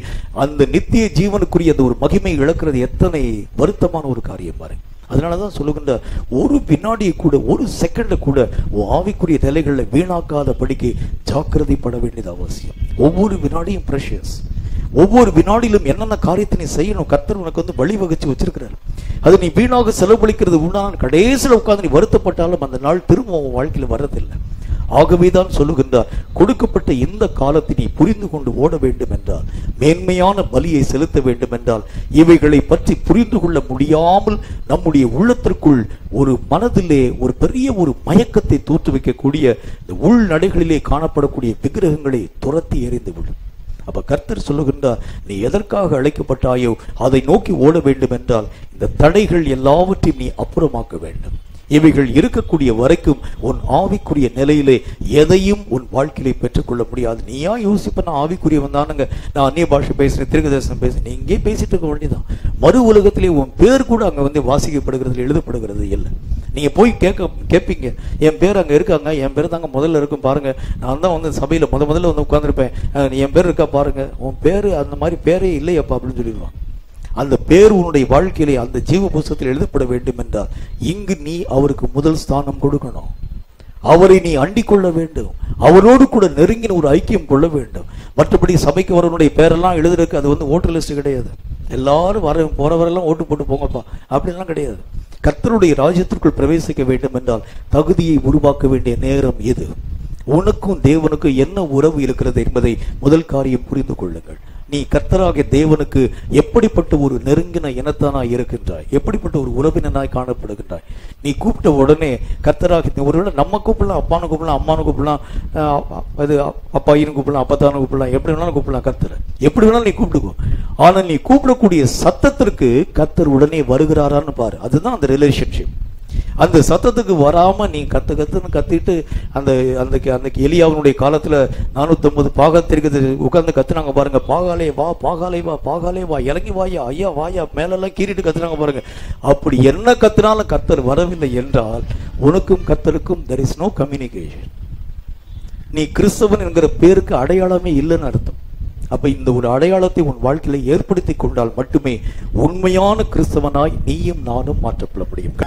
அந்த நித்திய ஜீவனுக்குரிய அந்த ஒரு மகிமை இழக்கிறது எத்தனை வருத்தமான ஒரு காரியம் பாருங்க. அதனாலதான் சொல்லுகின்ற ஒரு வினாடியை கூட, ஒரு செகண்ட கூட ஆவிக்குரிய நிலைகளில் வீணாக்காத படிக்கு ஜாக்கிரதைப்பட வேண்டியது அவசியம். ஒவ்வொரு வினாடியும் பிரஷியஸ். ஒவ்வொரு வினாடியிலும் என்னென்ன காரியத்தை நீ செய்யணும் கர்த்தர் உனக்கு வந்து வழிவகுச்சு வச்சிருக்கிறார். அது நீ வீணாக செலவழிக்கிறது உண்டான கடைசியில் உட்கார்ந்து நீ வருத்தப்பட்டாலும் அந்த நாள் திரும்ப உன் வாழ்க்கையில வர்றதில்லை. ஆகவேதான் சொல்லுகின்றார், கொடுக்கப்பட்ட இந்த காலத்தை நீ புரிந்து கொண்டு ஓட வேண்டும் என்றால், மேன்மையான பலியை செலுத்த வேண்டும் என்றால், இவைகளை பற்றி புரிந்து கொள்ள முடியாமல் நம்முடைய உள்ளத்திற்குள் ஒரு மனதிலே ஒரு பெரிய ஒரு மயக்கத்தை தோற்றுவிக்கக்கூடிய உள்நடைகளிலே காணப்படக்கூடிய விக்கிரகங்களை துரத்தி எறிந்துவிடும். அப்ப கர்த்தர் சொல்லுகின்றார், நீ எதற்காக அழைக்கப்பட்டாயோ அதை நோக்கி ஓட வேண்டும் என்றால் இந்த தடைகள் எல்லாவற்றையும் நீ அப்புறமாக்க வேண்டும். இவைகள் இருக்கக்கூடிய வரைக்கும் உன் ஆவிக்குரிய நிலையிலே எதையும் உன் வாழ்க்கையிலே பெற்றுக்கொள்ள முடியாது. நீயா யோசிப்ப, நான் ஆவிக்குரியவன் தானுங்க, நான் அந்நிய பாஷை பேசுறேன், தீர்க்கதரிசனம் பேசுறேன், நீ இங்கே பேசிட்டு இருக்க வேண்டியதான். மறு உலகத்திலே உன் பேர் கூட அங்க வந்து வாசிக்கப்படுகிறது, எழுதப்படுகிறது இல்லை. நீங்க போய் கேட்பீங்க, என் பேர் அங்க இருக்காங்க, என் பேர் தாங்க முதல்ல இருக்கும் பாருங்க, நான் தான் வந்து சபையில முதல்ல வந்து உட்கார்ந்துருப்பேன், என் பேர் இருக்கா பாருங்க. உன் பேரு அந்த மாதிரி பேரே இல்லையப்பா அப்படின்னு சொல்லிடுவான். அந்த பேர் உன்னுடைய வாழ்க்கையிலே அந்த ஜீவ புஸ்தகத்தில் எழுதப்பட வேண்டும் என்றால் இங்கு நீ அவருக்கு முதல் ஸ்தானம் கொடுக்கணும். அவரை நீ அண்டிக் கொள்ள வேண்டும், அவரோடு கூட நெருங்கின ஒரு ஐக்கியம் கொள்ள வேண்டும். மற்றபடி சபைக்கு வரவனுடைய பேரெல்லாம் எழுதுறதுக்கு அது வந்து ஓட்டர் லிஸ்ட் கிடையாது. எல்லாரும் வர போறவரெல்லாம் ஓட்டு போட்டு போங்கப்பா அப்படின்லாம் கிடையாது. கர்த்தருடைய ராஜ்யத்திற்குள் பிரவேசிக்க வேண்டும் என்றால் தகுதியை உருவாக்க வேண்டிய நேரம் எது? உனக்கும் தேவனுக்கும் என்ன உறவு இருக்கிறது என்பதை முதல் காரியம் புரிந்து கொள்ளுங்கள். நீ கர்த்தராகிய தேவனுக்கு எப்படிப்பட்ட ஒரு நெருங்கின இனத்தானாய் இருக்கின்றாய், எப்படிப்பட்ட ஒரு உறவினனாய் காணப்படுகின்றாய். நீ கூப்பிட்ட உடனே கர்த்தராகிய, ஒருவேளை நம்ம கூப்பிடலாம், அப்பானு கூப்பிடலாம், அம்மானு கூப்பிடலாம், அது அப்பாயின்னு கூப்பிடலாம், அப்பத்தானு கூப்பிடலாம், எப்படி வேணாலும் கூப்பிடலாம், கர்த்தரை எப்படி வேணாலும் நீ கூப்பிடுக்கோ. ஆனால் நீ கூப்பிடக்கூடிய சத்தத்திற்கு கர்த்தர் உடனே வருகிறாரான்னு பாரு. அதுதான் அந்த ரிலேஷன்ஷிப். அந்த சத்தத்துக்கு வராம நீ கத்துன்னு கத்திட்டு அந்த எலியாவினுடைய காலத்துல 450 பாகத்திற்கு உட்கார்ந்து கத்துனாங்க பாருங்க, பாகாலே வா, பாகாலே வா, பாகாலே வா, இறங்கி வாயா, ஐயா வாயா, மேலெல்லாம் கீறிட்டு கத்துனாங்க பாருங்க. அப்படி என்ன கத்துனாலும் கர்த்தர் வரவில்லை என்றால் உனக்கும் கர்த்தருக்கும் there is no communication. நீ கிறிஸ்தவன் என்கிற பேருக்கு அடையாளமே இல்லைன்னு அர்த்தம். அப்ப இந்த ஒரு அடையாளத்தை உன் வாழ்க்கையில ஏற்படுத்தி கொண்டால் மட்டுமே உண்மையான கிறிஸ்தவனாய் நீயும் நானும் மாற்றப்பட முடியும்.